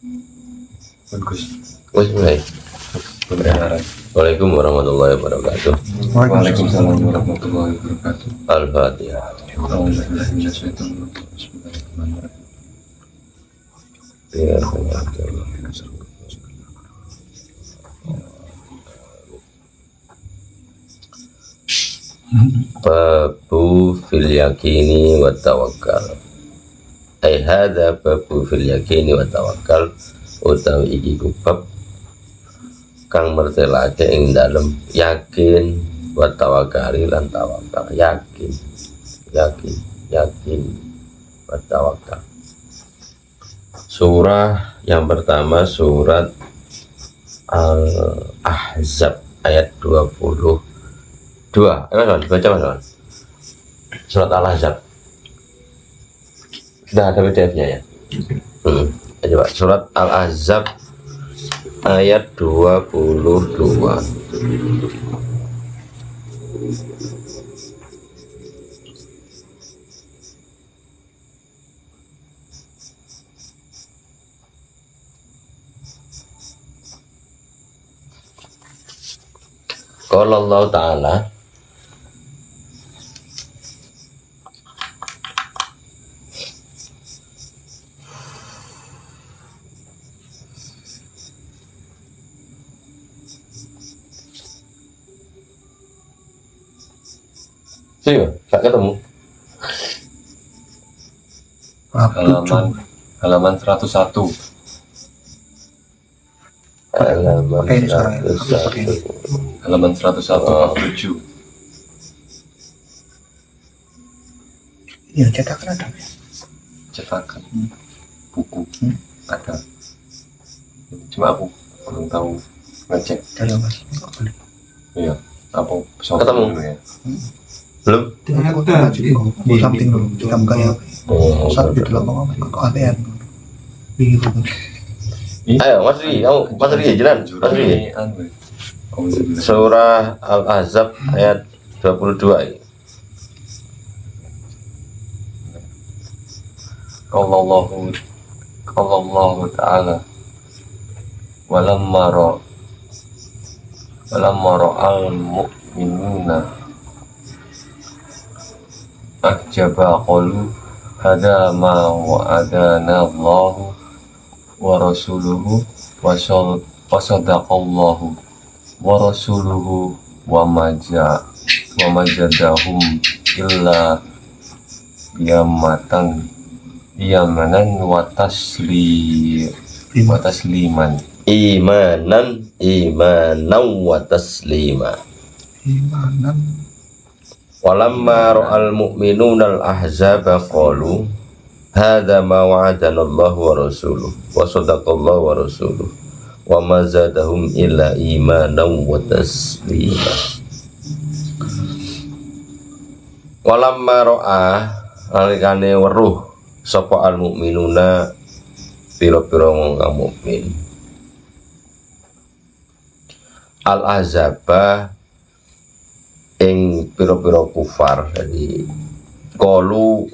Bagus. Wes mulai. Kebenaran. Waalaikumsalam warahmatullahi wabarakatuh. Waalaikumsalam warahmatullahi wabarakatuh. Al-Fatihah. Alhamdulillah minasyaitonir rajim. Bismillahirrahmanirrahim. Ya, babu fil yakini wa tawakkal. Ai hadza babu fil yakini wa tawakkal utawi iki bab kang mertelake ing dalem yakin wa tawakkali lan tawakal. Yakin wa tawakkal. Surah yang pertama surat Al-Ahzab ayat 22. Mas, baca Mas. Surat Al-Ahzab. Sudah ada PDF-nya ya? Coba surat Al-Ahzab ayat 22. Qala Allah Ta'ala sih, gak ketemu. Halaman 101. Halaman 101 bab 7. Iya, cetakan ada. Cetakan buku ada. Cuma aku belum tahu ngecek. Dari Mas. Iya, apa Ketemu? dulu ya? Belum? Dengan aku tuh di samping dulu, kita buka ya. Satu di dalam kok ATM. Bingung kan. Ayo Mas Ri, Mas Ri jalan. Mas Ri. Surah Al-Ahzab ayat 22 ini. Qallallahu ta'ala walamma ra'al mu'minuna ajaba qalu hada ma wa'adana Allahu wa rasuluhu wa sadaqallahu wa rasuluhu wa majadahum illa yamanan wa tasliman. Imanan wa taslima. Imanan. Walamma ra'al mu'minuna al-ahzaba qalu hadza ma wa'adana Allah wa rasuluhu wa sadaqallahu wa rasuluhu wa ma zadahum illa imanan wa taslima. Walamma ra'a alikane weruh sapa al-mu'minuna pira-pira wong kang mukmin al-ahzaba ing pira-pira kufar. Jadi qalu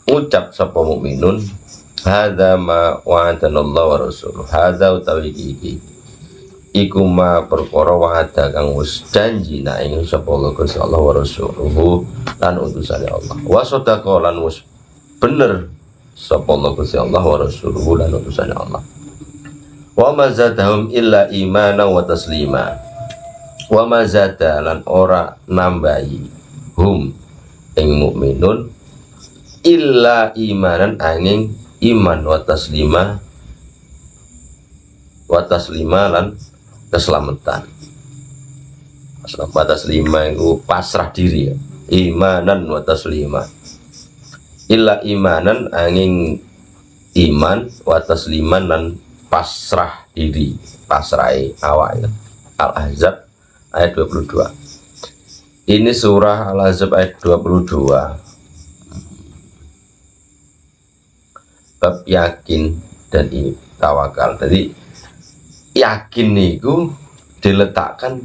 ucap sapa mukminun hadza ma wa'adana Allah wa rasuluh. Hadza utawi iki iku ma perkara wa'ada kang wis janjina ing sapa Gusti Allah wa rasuluhu lan utusane Allah. Wa sadaqa lan wis bener sapa Gusti Allah wa rasuluhu lan utusane Allah. Wa ma zadahum illa imana wa taslima. Wa ma zada lan ora nambahi hum ing mukminun illa imanan angin iman wa taslima lan keselamatan. Wa taslima itu pasrah diri ya. Imanan wa taslima. Illa imanan angin iman wa tasliman lan pasrah diri, pasrai awak ya. Al-Ahzab ayat 22. Ini surah Al-Ahzab ayat 22. Bab yakin dan ini tawakal. Jadi yakin itu diletakkan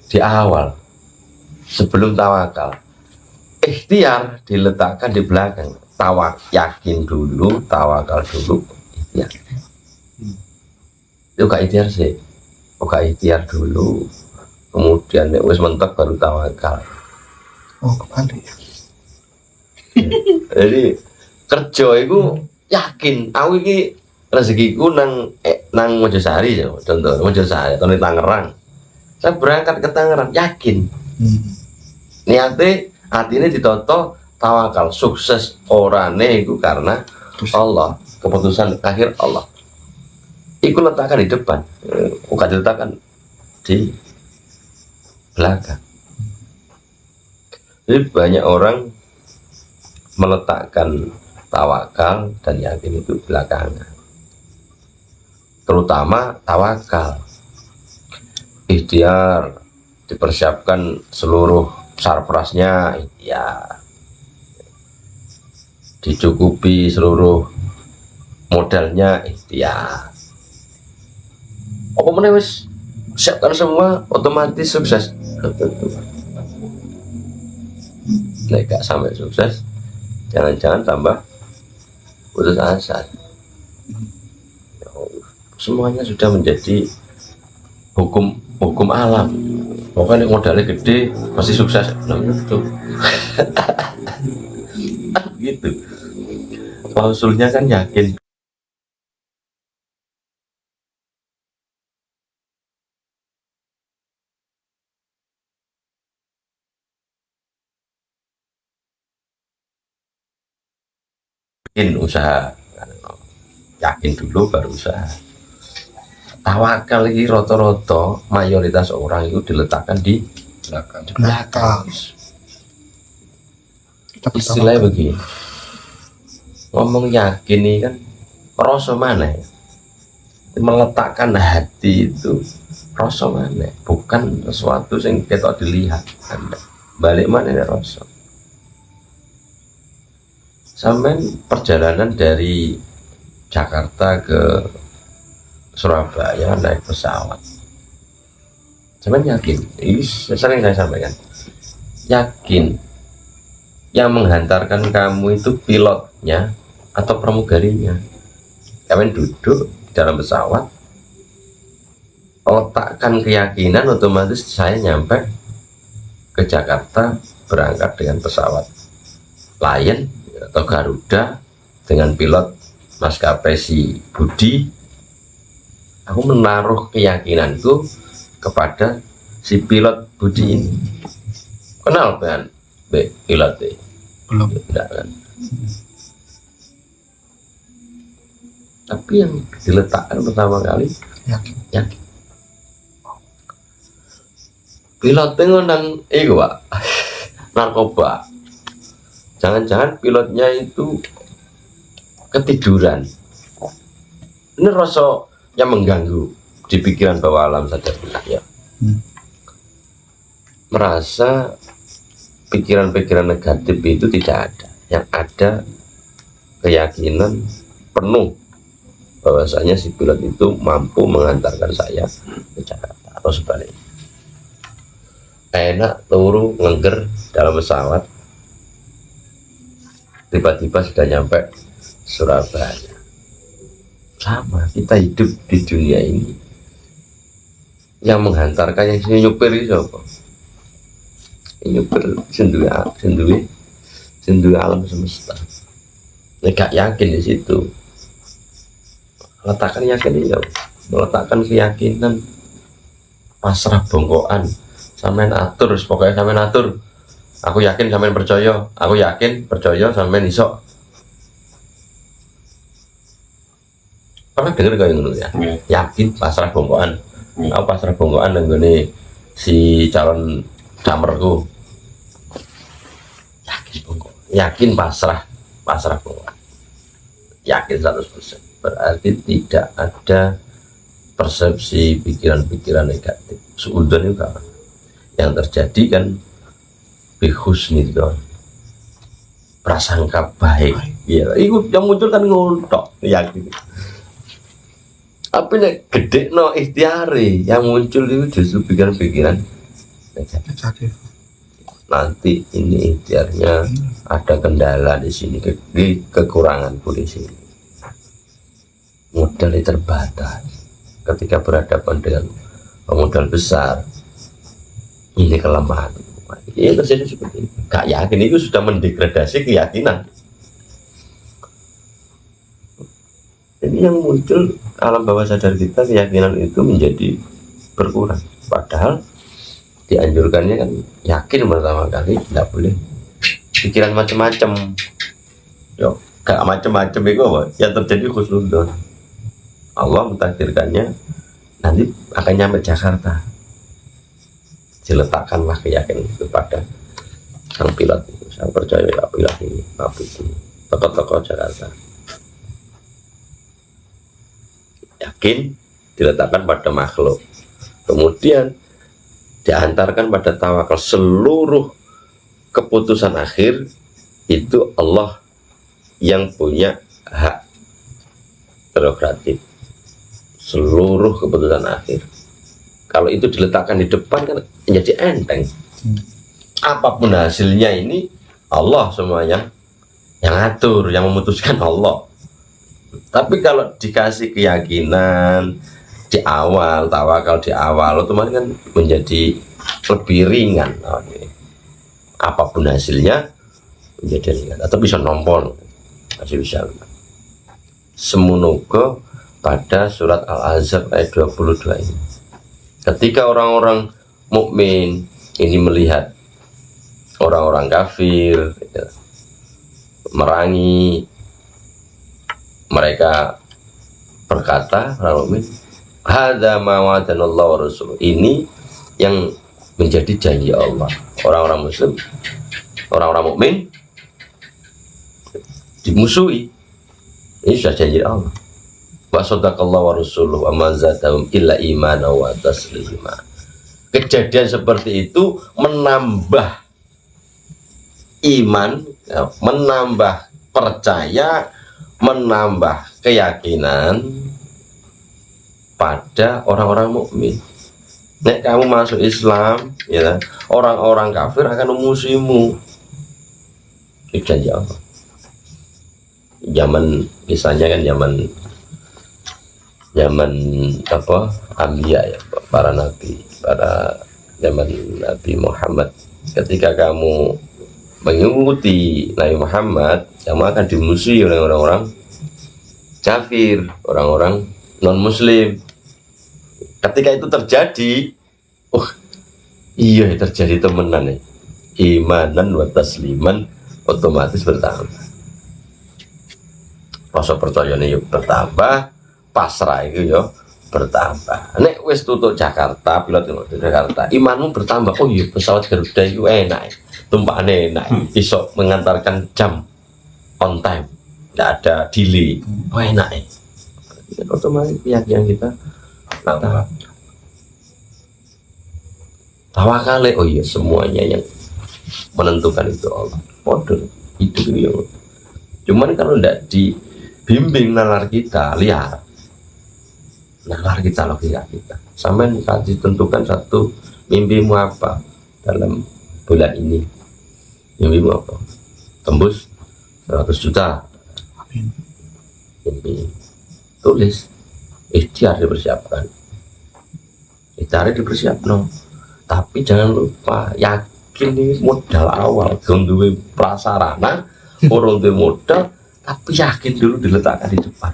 di awal sebelum tawakal. Ikhtiar diletakkan di belakang. Yakin dulu, tawakal dulu. Ya. Itu gak ikhtiar sih, gak ikhtiar dulu, kemudian nek wis mentok baru tawakal. Oh, kebalik. Jadi kerja itu yakin, aku ini rezekiku nang Mojosari ya, contoh Mojosari atau di Tangerang. Saya berangkat ke Tangerang yakin. Niate hatinya ditoto tawakal, sukses orane itu karena Allah, keputusan akhir Allah. Iku letakkan di depan, bukan diletakkan di belakang. Jadi banyak orang meletakkan tawakal dan yakin itu belakangan. Terutama tawakal, ikhtiar, dipersiapkan seluruh sarprasnya, ya, dicukupi seluruh modalnya, ikhtiar. Apa meneh wis siapkan semua, otomatis sukses. Nek gak sampai sukses, jangan-jangan tambah putus asa. Semuanya sudah menjadi hukum alam. Pokoknya modalnya gede pasti sukses. Nah itu gitu. Klausulnya kan yakin. Usaha, yakin dulu baru usaha. Tawakal ini roto-roto mayoritas orang itu diletakkan di belakang. Istilahnya begini, ngomong yakin ini kan rasa mana, meletakkan hati itu rasa mana, bukan sesuatu yang kita dilihat. Anda balik mana ya rasa. Sampai perjalanan dari Jakarta ke Surabaya naik pesawat, sampai yakin, ini sering saya sampaikan, yakin yang menghantarkan kamu itu pilotnya atau pramugarinya. Kalian duduk di dalam pesawat, letakkan keyakinan, otomatis saya nyampe ke Jakarta berangkat dengan pesawat Lion atau Garuda dengan pilot maskapai si Budi. Aku menaruh keyakinanku kepada si pilot Budi ini. Kenal kan pilot ini? Belum. Tidak kan? Tapi yang diletakkan pertama kali yakin. Pilotnya ngundang Pak, narkoba. Jangan-jangan pilotnya itu ketiduran. Ini rasa yang mengganggu di pikiran bawah alam sadar ya. Merasa pikiran-pikiran negatif itu tidak ada. Yang ada keyakinan penuh bahwasanya si pilot itu mampu mengantarkan saya ke Jakarta atau sebaliknya. Enak turu ngeger dalam pesawat, tiba-tiba sudah nyampe Surabaya. Sama, kita hidup di dunia ini, yang menghantarkan yang nyupir itu apa? Nyupir sendiri alam semesta. Gak yakin di situ. Letakkan yakin ya, meletakkan keyakinan, pasrah bongkoan, sampean atur, pokoknya sampean atur. Aku yakin sampean percaya, aku yakin percaya sampean iso. Pernah dengar kayak ngono ya? Yakin pasrah bongkoan. Aku pasrah bongkoan nenggone si calon damerku. Yakin bongkoan. Yakin pasrah bongkoan. Yakin 100%. Berarti tidak ada persepsi pikiran-pikiran negatif. Suudzon juga. Yang terjadi kan bihusni itu, prasangka baik. Ya, itu yang muncul kan ngontok yakin. Tapi nek gede no ikhtiari yang muncul itu justru pikiran-pikiran negatif. Nanti ini ikhtiarnya ada kendala di sini, kekurangan di sini. Modalnya terbatas, ketika berhadapan dengan modal besar, ini kelemahan. Ini terjadi seperti itu. Gak yakin itu sudah mendegradasi keyakinan. Jadi yang muncul alam bawah sadar kita, keyakinan itu menjadi berkurang. Padahal dianjurkannya kan yakin pertama kali, tidak boleh pikiran macam-macam. Yo, gak macam-macam itu apa? Yang terjadi khusnudzon. Allah mentakdirkannya nanti akan nyampe Jakarta. Diletakkanlah keyakinan itu pada sang pilot itu. Saya percaya ya pilot ini, pabrik ini, tokoh-tokoh Jakarta. Yakin diletakkan pada makhluk, kemudian diantarkan pada tawakal. Seluruh keputusan akhir itu Allah yang punya hak prerogatif. Seluruh keputusan akhir, kalau itu diletakkan di depan kan menjadi enteng. Apapun hasilnya ini Allah semuanya yang atur, yang memutuskan Allah. Tapi kalau dikasih keyakinan di awal, tawakal di awal, otomatis kan menjadi lebih ringan. Apapun hasilnya menjadi ringan, atau bisa nombol, masih bisa. Semunugo pada surat Al-Ahzab ayat 22 ini. Ketika orang-orang mukmin ini melihat orang-orang kafir ya, merangi, mereka berkata, orang mukmin, hadza ma wa'adanallahu wa rasuluh, ini yang menjadi janji Allah. Orang-orang muslim, orang-orang mukmin dimusuhi, ini sudah janji Allah. Wa sadaqallahu wa rasuluhu wa ma zadahum illa imana wa taslima. Kejadian seperti itu menambah iman, ya, menambah percaya, menambah keyakinan pada orang-orang mukmin. Nek kamu masuk Islam, ya, orang-orang kafir akan memusuhimu. Itu janji Allah. Zaman misalnya kan zaman apa Ambiya ya, para nabi, pada zaman Nabi Muhammad, ketika kamu mengikuti Nabi Muhammad, kamu akan dimusuhi oleh orang-orang kafir, orang-orang non muslim. Ketika itu terjadi, iya terjadi temenan ya, imanan wa tasliman otomatis bertambah. Rasa percayanya yuk bertambah, pasrah itu ya bertambah. Nek wis tutup Jakarta, pilot tutup Jakarta, imanmu bertambah. Oh iya, pesawat Garuda itu enak, tumpahnya enak, bisa mengantarkan jam on time, tidak ada delay. Oh enak, otomatis keyakinan kita tawakal. Oh iya, semuanya yang menentukan itu Allah. Model itu ya. Cuman kalau tidak dibimbing nalar kita liar, nalar kita, logika kita, sampai tadi tentukan satu, mimpimu apa dalam bulan ini, mimpimu apa, tembus 100 juta, mimpi, tulis, ikhtiar dipersiapkan, dipersiapkan, tapi jangan lupa yakin ini modal awal, duwe prasarana, orang duwe modal, tapi yakin dulu diletakkan di depan.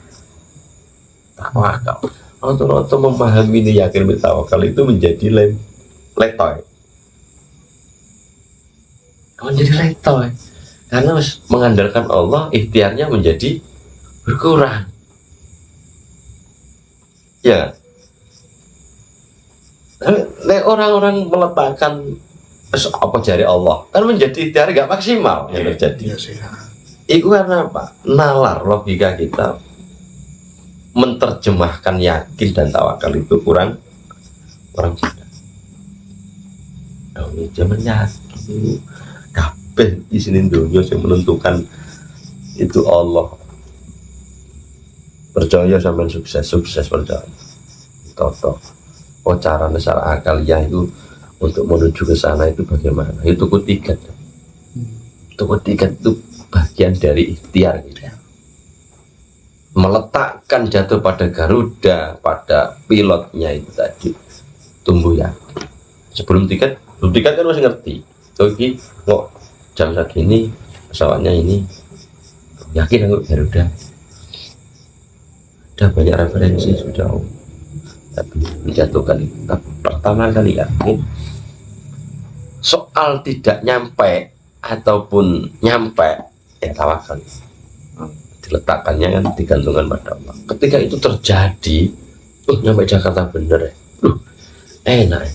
Tawakal. Nonton memahami ini, yakin bertawakal itu menjadi letoy. Menjadi letoy. Karena mengandalkan Allah, ikhtiarnya menjadi berkurang. Ya. Orang-orang meletakkan apa jari Allah, kan menjadi ikhtiar gak maksimal yang terjadi. Itu karena apa? Nalar logika kita menerjemahkan yakin dan tawakal itu kurang jelas. Ini zaman yakin, kabeh di sini dunia yang menentukan itu Allah. Percaya sampai sukses percaya. Toto. Oh cara secara akal ya itu untuk menuju ke sana itu bagaimana? Itu ketiga. Itu ketiga itu bagian dari ikhtiar kita. meletakkan jatuh pada Garuda, pada pilotnya itu tadi, tumbuh yakin. Sebelum tiket kan masih ngerti. Oke, kok jam segini pesawatnya ini, yakin aku Garuda. Ada banyak referensi sudah, tapi dijatuhkan itu pertama kali yakin. Soal tidak nyampe ataupun nyampe, ya tawakal. Diletakkannya kan digantungkan pada Allah. Ketika itu terjadi, nyampe Jakarta bener ya, enak.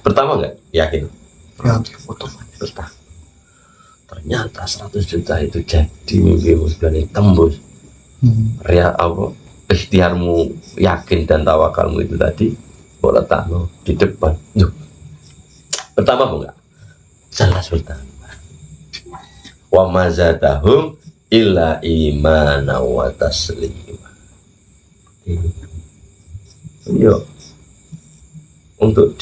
Pertama nggak yakin? Ya. Otomatis ternyata 100 juta itu jadi mimpimu sebenarnya tembus. Ria apa? Ikhtiarmu yakin dan tawakalmu itu tadi, boleh letakmu di depan. Pertama enggak? Jelas pertama. Wa mazadahum illa imana wa taslima. Yo, untuk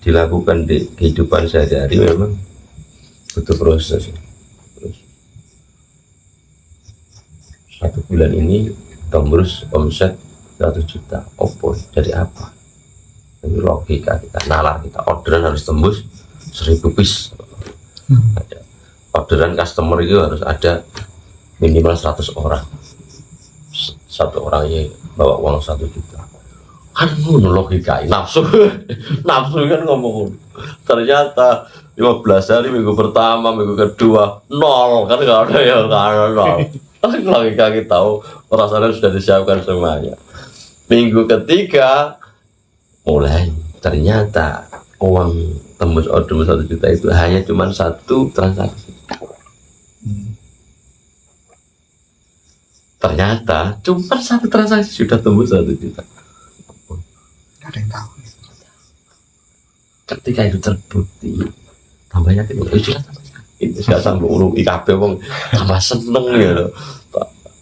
dilakukan di kehidupan sehari-hari memang butuh proses. Terus 1 bulan ini tembus omset 100 juta. Opo dari apa? Ini logika kita, nalar kita, orderan harus tembus 1000 piece. Ada orderan customer itu harus ada minimal 100 orang. Satu orangnya bawa uang 1 juta. Kan logika, nafsu kan ngomong. Ternyata 15 hari, minggu pertama, minggu kedua, 0, kan nggak ada yang nol. Logika kita tahu, rasanya sudah disiapkan semuanya. Minggu ketiga mulai ternyata uang tembus order 1 juta itu hanya cuma 1 transaksi. Ternyata cuma 1 transaksi sudah tembus 1 juta. Ada yang tahu. Ketika itu terbukti, tambah yakin, itu sudah sampai urung IKB wong tambah seneng ya,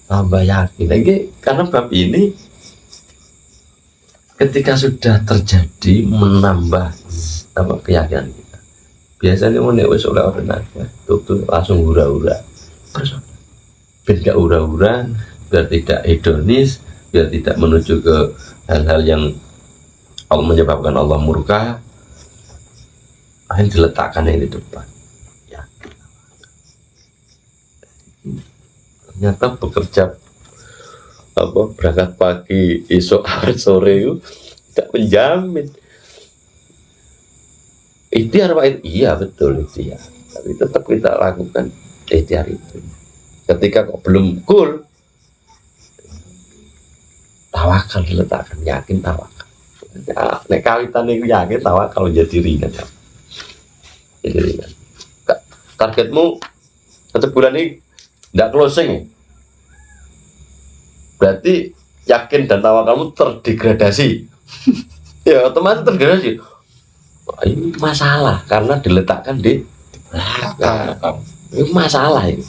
tambah yakin. Lagi karena bab ini ketika sudah terjadi menambah apa keyakinan kita. Biasanya mau wis oleh ordenan tuh langsung hura-hura. Biar tidak hura-hura, biar tidak hedonis, biar tidak menuju ke hal-hal yang menyebabkan Allah murka. Akhirnya diletakkan yang di depan. Ya. Ternyata bekerja berangkat pagi, esok sore itu tidak menjamin. Ikhtiar Pak, iya betul ikhtiar. Tapi tetap kita lakukan ikhtiar itu. Ketika kok belum cool, tawakal diletakkan, yakin tawakal. Nek kawitan itu yakin tawakal jadi ringan. Jadi ringan. Targetmu 1 bulan ini tidak closing ya? Berarti yakin dan tawakalmu terdegradasi. Ya otomatis terdegradasi. Ini masalah karena diletakkan di belakang. Ini masalah ini.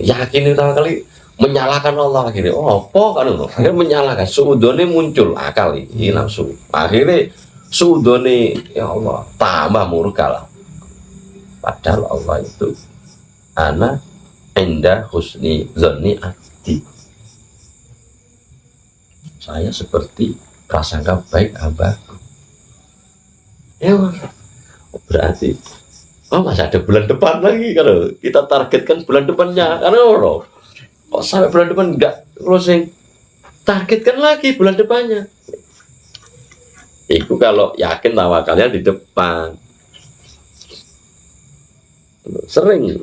Yakin itu kali menyalahkan Allah akhirnya. Oh, apa kan itu? Akhirnya menyalahkan. Suudone muncul akal ini nafsu. Akhirnya suudone ya Allah tambah murka lah. Padahal Allah itu ana inda husni dzanni abdi. Saya seperti prasangka baik hambaku. Ya berarti masih ada bulan depan lagi kalau kita targetkan bulan depannya karena kok sampai bulan depan enggak closing, targetkan lagi bulan depannya. Itu kalau yakin tawakalnya di depan. Sering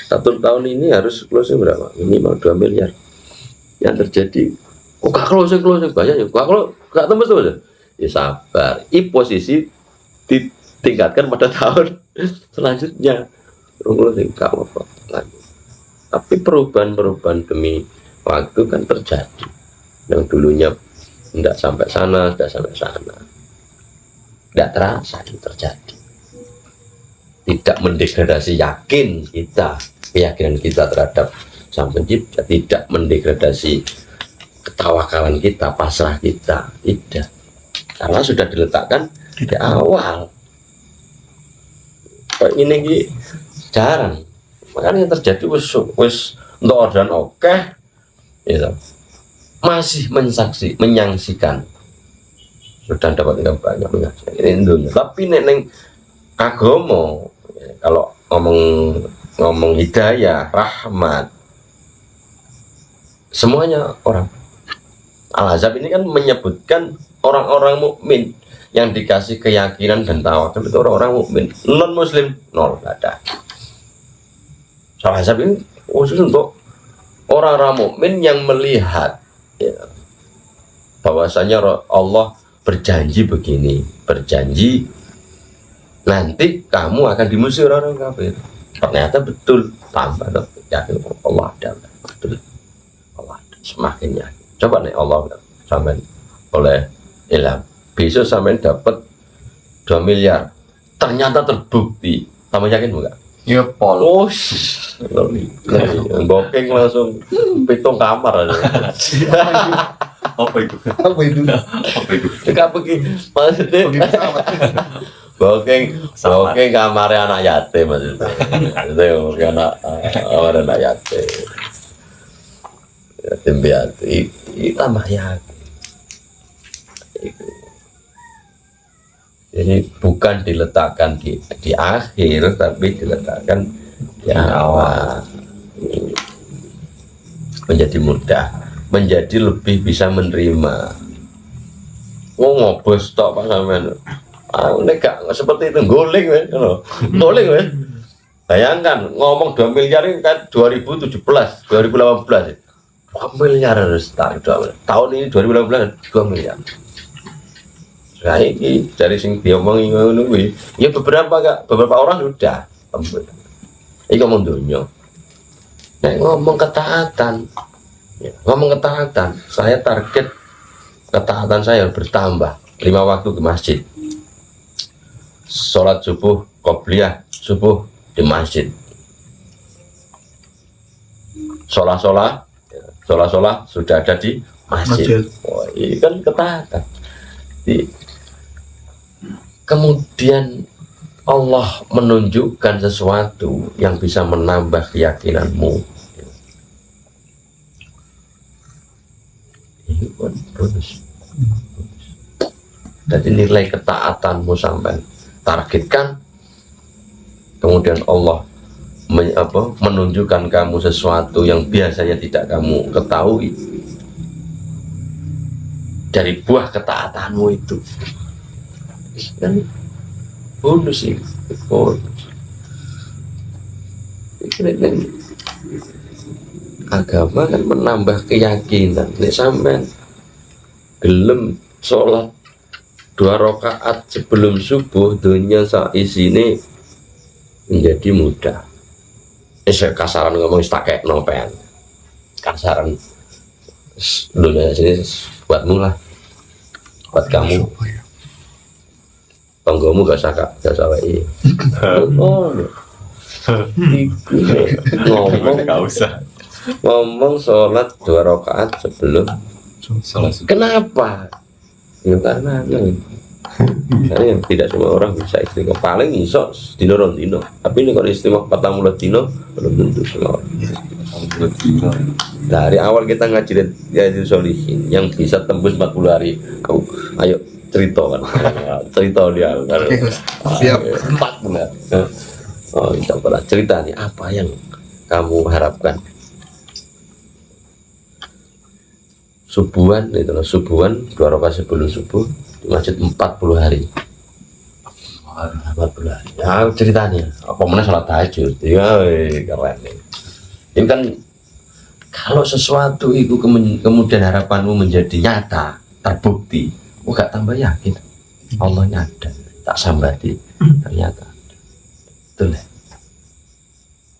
1 tahun ini harus closing berapa? Minimal 2 miliar. Yang terjadi gak closing banyak ya. Gak tembus ya. Ya sabar. Ini posisi ditingkatkan pada tahun selanjutnya. Closing gak apa-apa lagi. Tapi perubahan demi waktu kan terjadi. Yang dulunya tidak sampai sana, sudah sampai sana. Tidak terasa itu terjadi. Tidak mendegradasi yakin kita, keyakinan kita terhadap Sang Pencipta, tidak mendegradasi ketawakalan kita, pasrah kita, tidak. Karena sudah diletakkan di awal. Ini jarang. Makanya yang terjadi wis untuk orderan oke, ya, masih menyaksikan sudah dapat banyak menyaksikan ini dunia. Tapi neng agama kalau ngomong hidayah, rahmat, semuanya orang. Al-Ahzab ini kan menyebutkan orang-orang mukmin yang dikasih keyakinan dan tawakal itu orang-orang mukmin. Non muslim nol, nggak ada. Al-Ahzab ini khusus untuk orang-orang mukmin yang melihat ya, bahwasanya Allah berjanji begini, berjanji nanti kamu akan dimusuhi orang kafir. Ternyata betul, tambah yakin Allah ada, betul Allah ada. Semakin yakin. Coba nih Allah sampai oleh ilham, besok sampai dapat 2 miliar, ternyata terbukti, tambah yakin enggak? Ya pol. Oh, gokeng langsung pitung kamar aja. Apa itu? Apa itu? Apa itu? Enggak begini, maksudnya bokeng kamarnya anak yatim maksudnya. Maksudnya bokeng anak yatim. Yatim piatu, tambah yakin. Jadi bukan diletakkan di akhir, tapi diletakkan di awal. Menjadi mudah, menjadi lebih bisa menerima. Ngobos tok Pak sampean. Nek gak seperti itu goling wes, goling wes. Bayangkan ngomong 2 miliar ini kan 2017, 2018. 2 miliar harus tarik tahun ini 2018 2 miliar. Nah ini dari sing diomongin ngono kuwi, ya beberapa orang sudah. Ini ngomong dunia. Nah ngomong ketaatan, ya, ngomong ketaatan. Saya target ketaatan saya bertambah 5 waktu ke masjid. Sholat subuh, qobliyah subuh di masjid. Sholat sudah ada di masjid. Oh, ini kan ketaatan. Kemudian Allah menunjukkan sesuatu yang bisa menambah keyakinanmu. Ini pun bonus. Jadi nilai ketaatanmu sampai targetkan, kemudian Allah menunjukkan kamu sesuatu yang biasanya tidak kamu ketahui dari buah ketaatanmu itu. Kan bonus sih, bonus. Agama kan menambah keyakinan. Nek sampean gelem sholat 2 rakaat sebelum subuh, dunia saat isine menjadi mudah. Kasaran ngomong tak nopen, kasaran dunia sini buatmu lah, buat kamu. Tonggomu gak usah wae. Oh, ngomong sholat 2 rakaat sebelum sholat. Kenapa? Ya karena yang tidak semua orang bisa istiqomah. Paling iso dino rong dino. Tapi ini kalau istiqomah 40 dino belum tentu semua. Dari awal kita ngaji Riyadhus Shalihin yang bisa tembus 40 hari. Ayo cerita kan. Cerita dia kan. Siap. 40. Oh, kita pernah cerita nih apa yang kamu harapkan? Subuhan itu loh, subuhan 2 rakaat sebelum subuh di masjid 40 hari. 40 hari. Ya ceritanya, apa mana sholat tahajud? Ya keren nih. Ini kan kalau sesuatu itu kemudian harapanmu menjadi nyata, terbukti, gak tambah yakin. Allah nyata, tak sambati, ternyata betul ya.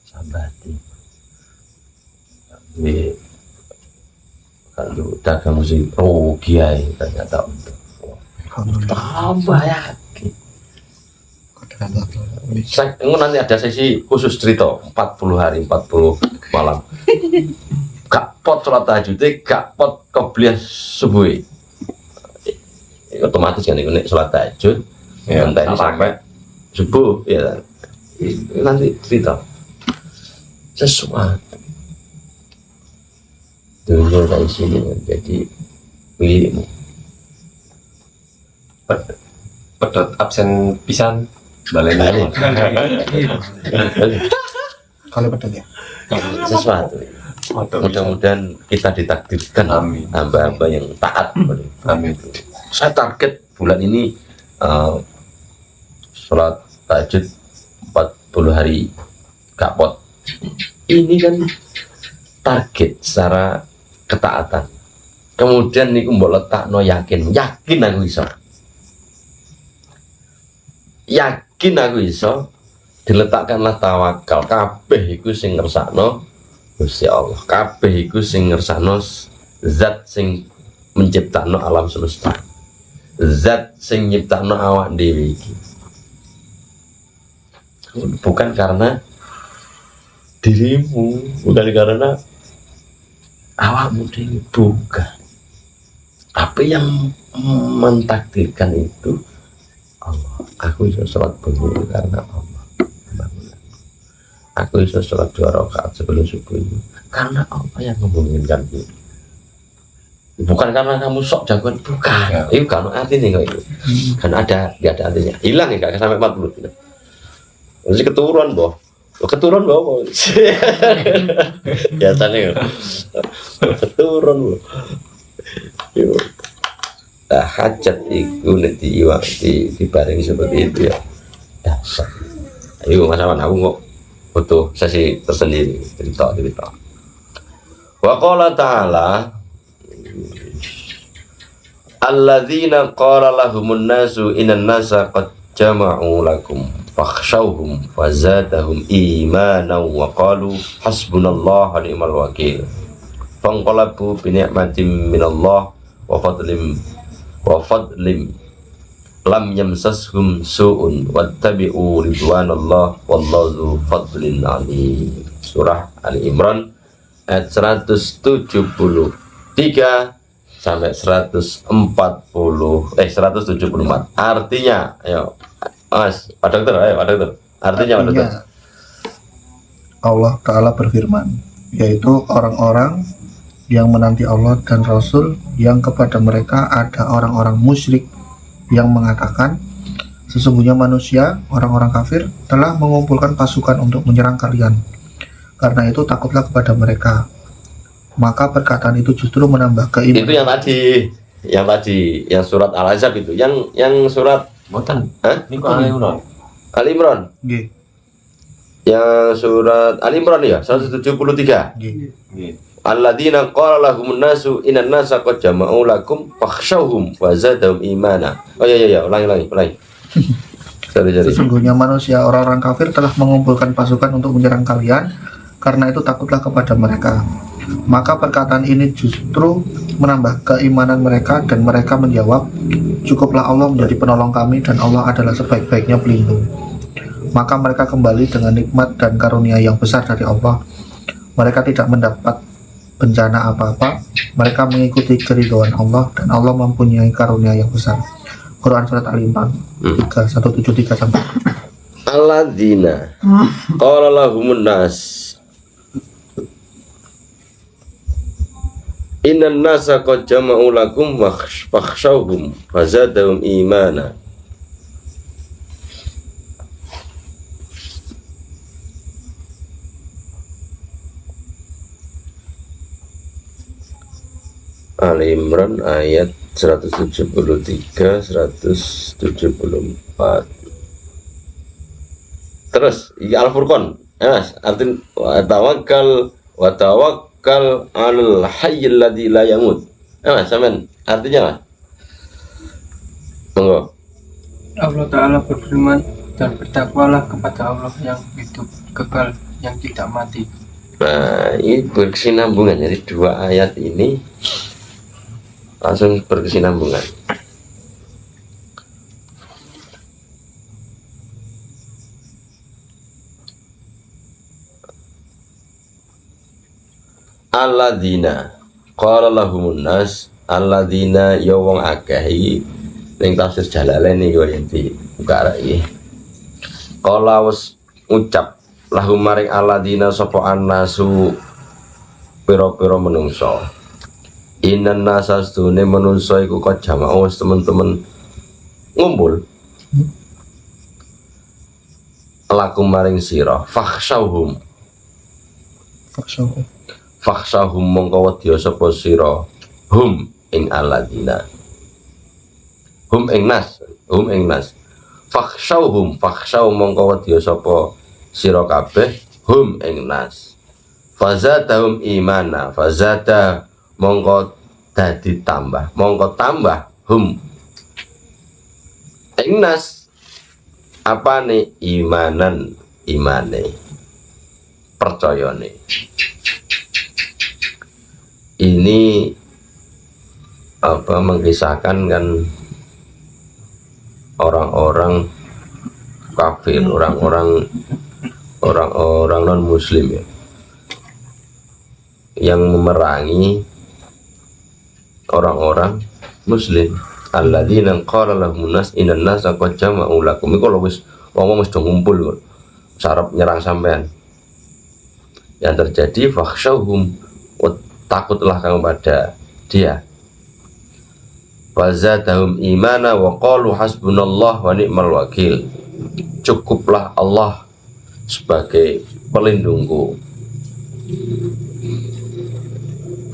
Sambati. Kalau dagang mesti kiai ternyata untuk tambah yakin. Nanti ada sesi khusus cerita 40 hari 40 malam. Gak pot sholat tahajud, gak pot qobliyah subuh. Otomatis kan ini sholat tahajud ya, nanti sampai subuh ya. Nanti cerita sesuatu dunia dari sini menjadi milikmu. Pedot absen pisan baleni. Kalau betul ya. Sesuatu. Mudah-mudahan kita ditakdirkan Amin. hamba-hamba yang taat. Amin. Saya target bulan ini sholat tahajud 40 hari kapot. Ini kan target secara ketaatan. Kemudian niku mbok letakno yakin aku iso. Yakin aku iso, diletakkanlah tawakal. Kabeh iku sing ngersakno Gusti Allah. Kabeh iku sing ngersakno zat sing menciptakno alam semesta. Zat sing nyiptakno awak dhewe iki. Bukan karena dirimu, bukan karena awakmu dhewe, bukan. Tapi yang mentakdirkan itu Allah. Aku bisa sholat bunyi karena Allah. Aku bisa sholat 2 rakaat sebelum subuh itu karena Allah yang memungkinkan itu. Bukan karena kamu sok jagoan, bukan. Ya. Itu kan artinya kok itu. Kan nggak ada artinya. Hilang ya, nggak sampai 40 gitu. Mesti keturun boh. Keturun boh. Biasanya keturun boh. Yuk. Nah, hajat itu nanti dibarengi seperti itu ya. Dasar. Ayo Mas Aman, aku kok butuh sesi tersendiri cerita. Wa qala ta'ala alladzina qala lahumun nasu innan nasa qad jama'u lakum fakhshawhum fazadahum imanan wa qalu hasbunallahu wa ni'mal wakil fanqalabu bi ni'matin minallah wa fadlim lam yamsashum su'un wattabi'u ridwanallah wallahu fadlin alim. Surah Ali Imran ayat 173 sampai 174. Artinya, ayo Mas, Pak Dokter, Artinya Pak Dokter. Allah Ta'ala berfirman, yaitu orang-orang yang menanti Allah dan Rasul yang kepada mereka ada orang-orang musyrik yang mengatakan sesungguhnya manusia, orang-orang kafir telah mengumpulkan pasukan untuk menyerang kalian. Karena itu takutlah kepada mereka. Maka perkataan itu justru menambah keimanan. Itu yang tadi, yang surat Al-Ahzab itu, yang surat Boten. Hah? Niku Ali Imran. Ali Imran. Nggih, Yang surat Ali Imran ya, 173. nggih. Nggih. Alladzina qala lahumun nasu innan nasa qad jama'u lakum fakhshawhum wa zadahum imana. Oh ya, ulangi. Sorry. Sesungguhnya manusia, orang-orang kafir telah mengumpulkan pasukan untuk menyerang kalian. Karena itu takutlah kepada mereka. Maka perkataan ini justru menambah keimanan mereka dan mereka menjawab, cukuplah Allah menjadi penolong kami dan Allah adalah sebaik-baiknya pelindung. Maka mereka kembali dengan nikmat dan karunia yang besar dari Allah. Mereka tidak mendapat bencana apa-apa. Mereka mengikuti keridhaan Allah dan Allah mempunyai karunia yang besar. Quran surat Al-Imran 173 sampai. Alladzina qala lahumun nas innan nasa qad jama'u lakum fakhshawhum fazadahum imana. Ali Imran ayat 173 174. Terus Al-Furqan. Mas, artinya wa tawakkal 'alal hayyil ladzi la yamut. Mas, sampean artinya apa? Monggo. Allah Ta'ala berfirman, dan bertakwalah kepada Allah yang hidup kekal, yang tidak mati. Nah, ini berkesinambungan. Jadi dua ayat ini langsung berkesinambungan. Alladzina qala lahumun nas, alladzina ya wong akeh iki ning tafsir Jalalain iki yang dibuka iki. Qala wis ucap lahum maring alladzina sapa annasu pira-pira menungso. Inan nasa sedune manungsa iku kok jama'u teman-teman ngumpul lakum maring sira fakhshawhum fakhshawhum mongko wedya sapa sira hum ing alladzina hum ing nas fakhshaw mongko wedya sapa sira kabeh hum ing nas fazatahum imana fazata mongko dadi tambah mongko tambah hum ing nas apane imanan imane percayane. Ini apa mengisahkan kan orang-orang kafir, orang-orang non muslim ya, yang memerangi orang-orang muslim. Alladzina qala lahumun nas innan nasa qad jama'u lakum. Iku lho wis wong wis do ngumpul kok. Sarep nyerang sampean. Yang terjadi fakhshawhum, takutlah kamu pada dia. Wazadahum imana wa qalu hasbunallah wa ni'mal wakil. Cukuplah Allah sebagai pelindungku.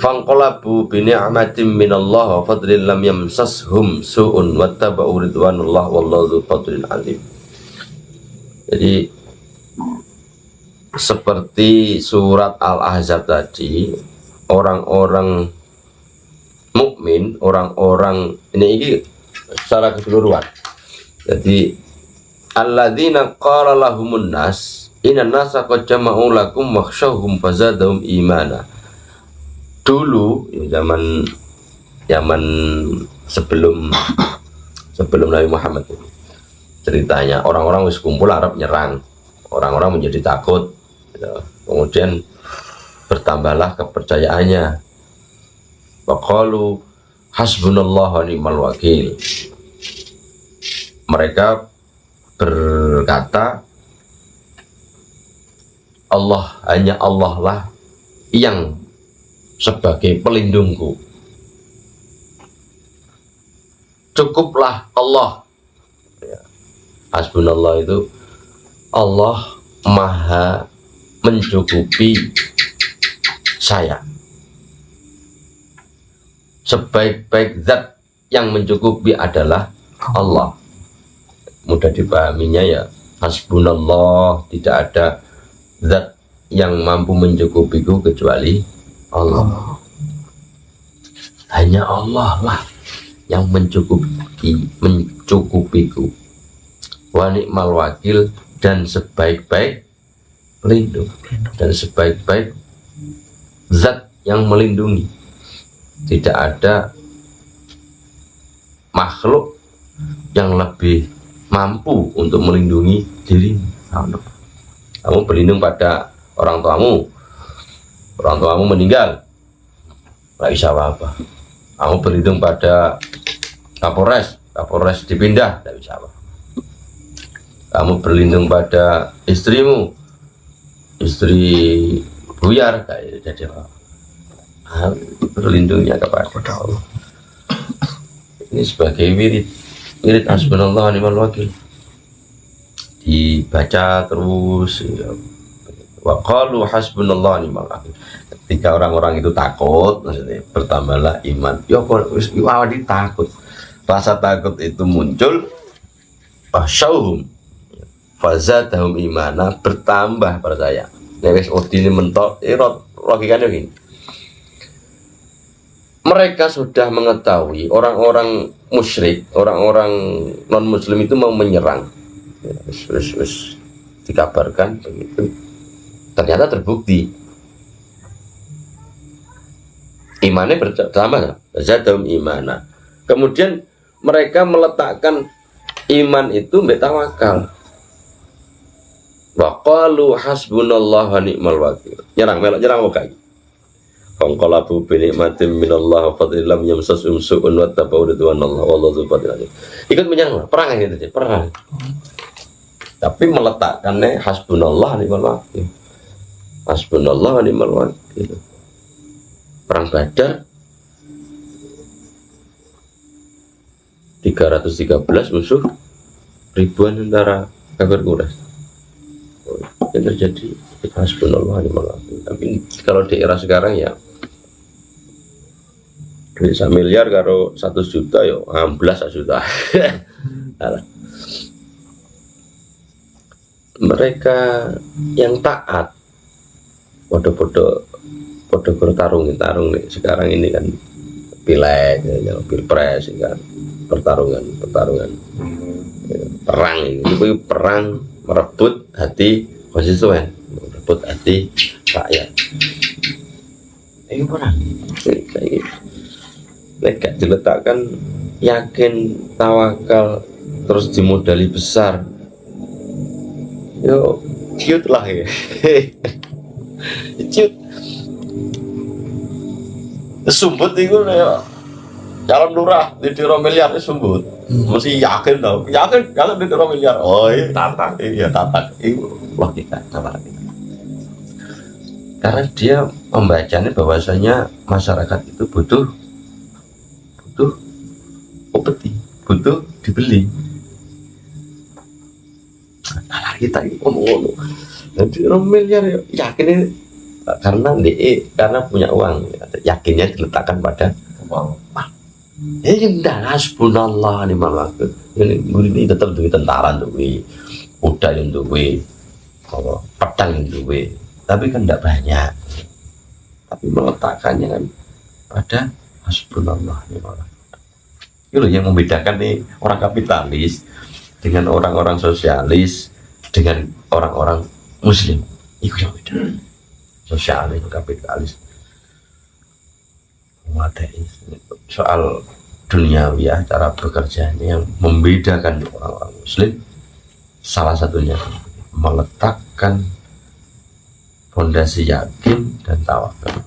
Fanqalabu bi ni'matin minallah wa fadlin lam yamsashum su'un wattaba'u ridwanallah wallahu dzul fadlin alim. Jadi seperti surat Al-Ahzab tadi, orang-orang mukmin, orang-orang ini secara keseluruhan. Jadi alladzina qala lahumun nas innan nasa qad jama'u lakum wakhshawhum fazadahum imana. Dulu zaman sebelum Nabi Muhammad ceritanya orang-orang wis kumpul Arab nyerang, orang-orang menjadi takut, kemudian bertambahlah kepercayaannya. Waqalu hasbunallah wa ni'mal wakil. Mereka berkata hanya Allah lah yang sebagai pelindungku. Cukuplah Allah. Hasbunallah itu Allah maha mencukupi saya. Sebaik-baik zat yang mencukupi adalah Allah. Mudah dipahaminya ya, hasbunallah, tidak ada zat yang mampu mencukupiku kecuali Allah. Hanya Allah lah yang mencukupiku. Wa ni'mal wakil, dan sebaik-baik pelindung, dan sebaik-baik zat yang melindungi. Tidak ada makhluk yang lebih mampu untuk melindungi diri. Kamu berlindung pada orang tuamu meninggal, nggak bisa apa-apa. Kamu berlindung pada Kapolres dipindah, nggak bisa apa. Kamu berlindung pada istrimu, istri buyar, nggak jadi apa. Berlindungnya kepada Allah. Ini sebagai wirid hasbunallah wa ni'mal wakil, dibaca terus ya. Wa qalu hasbunallah wa ni'mal wakil. Ketika orang-orang itu takut, maksudnya bertambahlah iman. Ya kok wis awadi takut. Rasa takut itu muncul, fasyauhum fazatahum imana, bertambah percaya. Nek wis udine mentok, logikanya begini. Mereka sudah mengetahui orang-orang musyrik, orang-orang non muslim itu mau menyerang. Ya, wis dikabarkan begitu. Ternyata terbukti. Imannya bertambah, zadahum imana. Kemudian mereka meletakkan iman itu mbek tawakal. Wa qalu hasbunallah wa ni'mal wakil. Nyerang wakai. Fanqalabu bi ni'matin minallah wa fadlin lam yamsasum su'un wattaba'u ridwanallah wallahu dzul fadlin alim. Ikut menyerang, perang gitu, perang. Tapi meletakkannya hasbunallah wa ni'mal wakil. Hasbunallah wa ni'mal wakil. Perang Badar 313 musuh ribuan tentara kafir Quraisy. Yang terjadi hasbunallah wa ni'mal wakil. Tapi kalau di era sekarang ya duit 1 miliar karo 1 juta yo 16 juta. Alah. Mereka yang taat podo-podo bertarung nih sekarang ini kan pileg ya, pilpres kan pertarungan ya, perang itu perang merebut hati konstituen, merebut hati rakyat. Ini perang kayak mereka diletakkan yakin tawakal terus dimodali besar. Yo cute lah ya. Cute. Sumbut itu ya calon lurah di 2 miliar itu sumbut. Mesti yakin tau. Yakin di 2 miliar. Oh iya tatak. Iya tatak. Itu logika tatak. Karena dia membacanya bahwasanya masyarakat itu butuh upeti, butuh dibeli. Nah, kita ini ngomong-ngomong nanti 2 miliar ya, yakin ini karena punya uang, yakinnya diletakkan pada uang. ini dah hasbunallah ni'mal wakil. Ini tetap duit tentara duit, kuda yang duit, pedang yang duit, tapi kan tidak banyak. Tapi meletakkannya kan pada hasbunallah ni'mal wakil. Itu yang membedakan nih orang kapitalis dengan orang-orang sosialis dengan orang-orang muslim. Itu yang beda. Sosialis, kapitalis, ateis. Soal duniawi ya, cara bekerja ini yang membedakan orang-orang muslim salah satunya meletakkan fondasi yakin dan tawakal,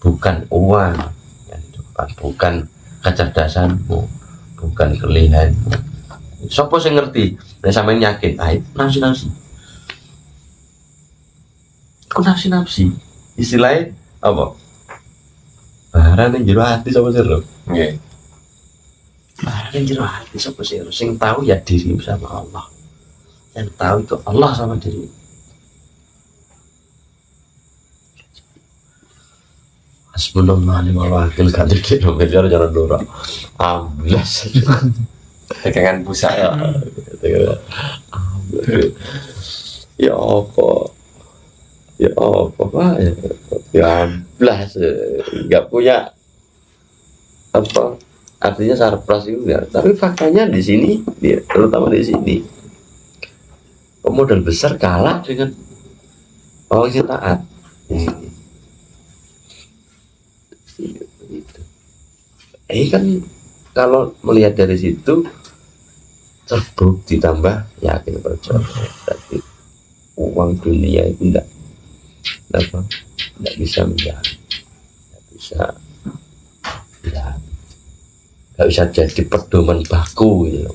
bukan uang, bukan kecerdasanmu, bukan kelihayanmu. Sopo sing ngerti, nek sampeyan yakin, ayo nafsi. Kok nafsi? Istilahnya apa? Barang yang jero hati sapa sih lho? Nggih. Barang yang jero hati sapa sih? Sing tahu ya diri sama Allah. Yang tahu itu Allah sama diri. Hasbunallah ni'mal wakil kali kilo miliar jangan dora. Amblas. Pegangan pusat ya. Ya apa? Pak ya amblas, nggak punya apa artinya surplus itu ya. Tapi faktanya di sini, terutama di sini, pemodal besar kalah dengan orang yang taat. Kan kalau melihat dari situ terbuk ditambah yakin percaya. Tapi uang dunia itu enggak bisa menjamin, nggak bisa jadi pedoman baku gitu.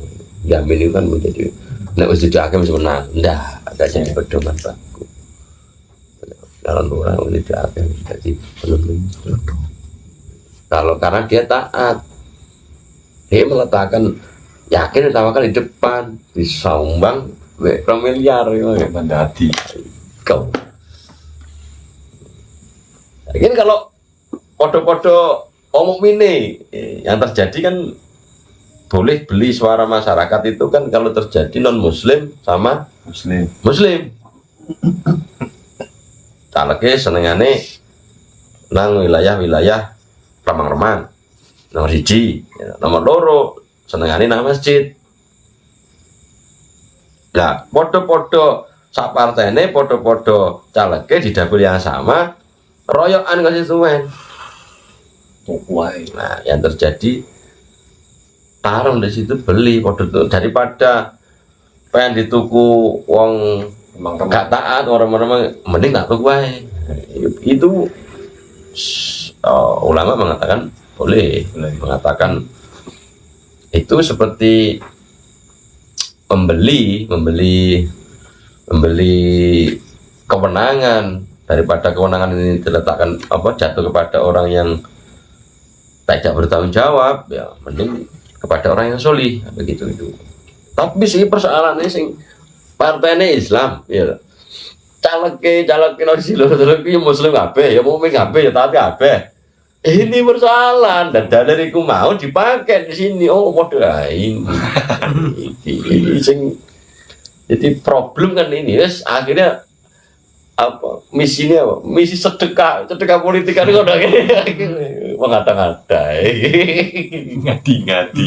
Jamin itu kan menjadi nggak usah diakem sebenarnya, nggak jadi pedoman baku. Kalau orang ini diakem jadi pedoman. Kalau karena dia taat, dia meletakkan yakin tawakal di depan, disumbang 2 miliar ya. Mendati. Kau. Mungkin kalau podo-podo omong ini yang terjadi kan boleh beli suara masyarakat itu kan kalau terjadi non muslim sama muslim. Calegnya senengane nang wilayah remang-remang nomor 1, nomor 2 senengane nang masjid. Nah podo-podo sak partene podo-podo calegnya di dapil yang sama royokan konstituen. Nah, yang terjadi tarung di situ beli podo daripada pengen dituku wong gak taat orang-orang mending tak tuku wae. Itu ulama mengatakan boleh mengatakan itu seperti membeli kewenangan. Daripada kewenangan ini diletakkan jatuh kepada orang yang tidak bertanggung jawab, ya mending kepada orang yang solih begitu itu. Tapi sih persoalannya sing partainya Islam ya caleg nang silo ki muslim kabeh ya mukmin kabeh ya taat kabeh. Ini persoalan dan dalil iku mau dipakai di sini. Oh model ini sing jadi problem kan ini yes, akhirnya apa misinya apa? Misi sedekah politik kan udah gini mengata-ngata Ngadi-ngadi.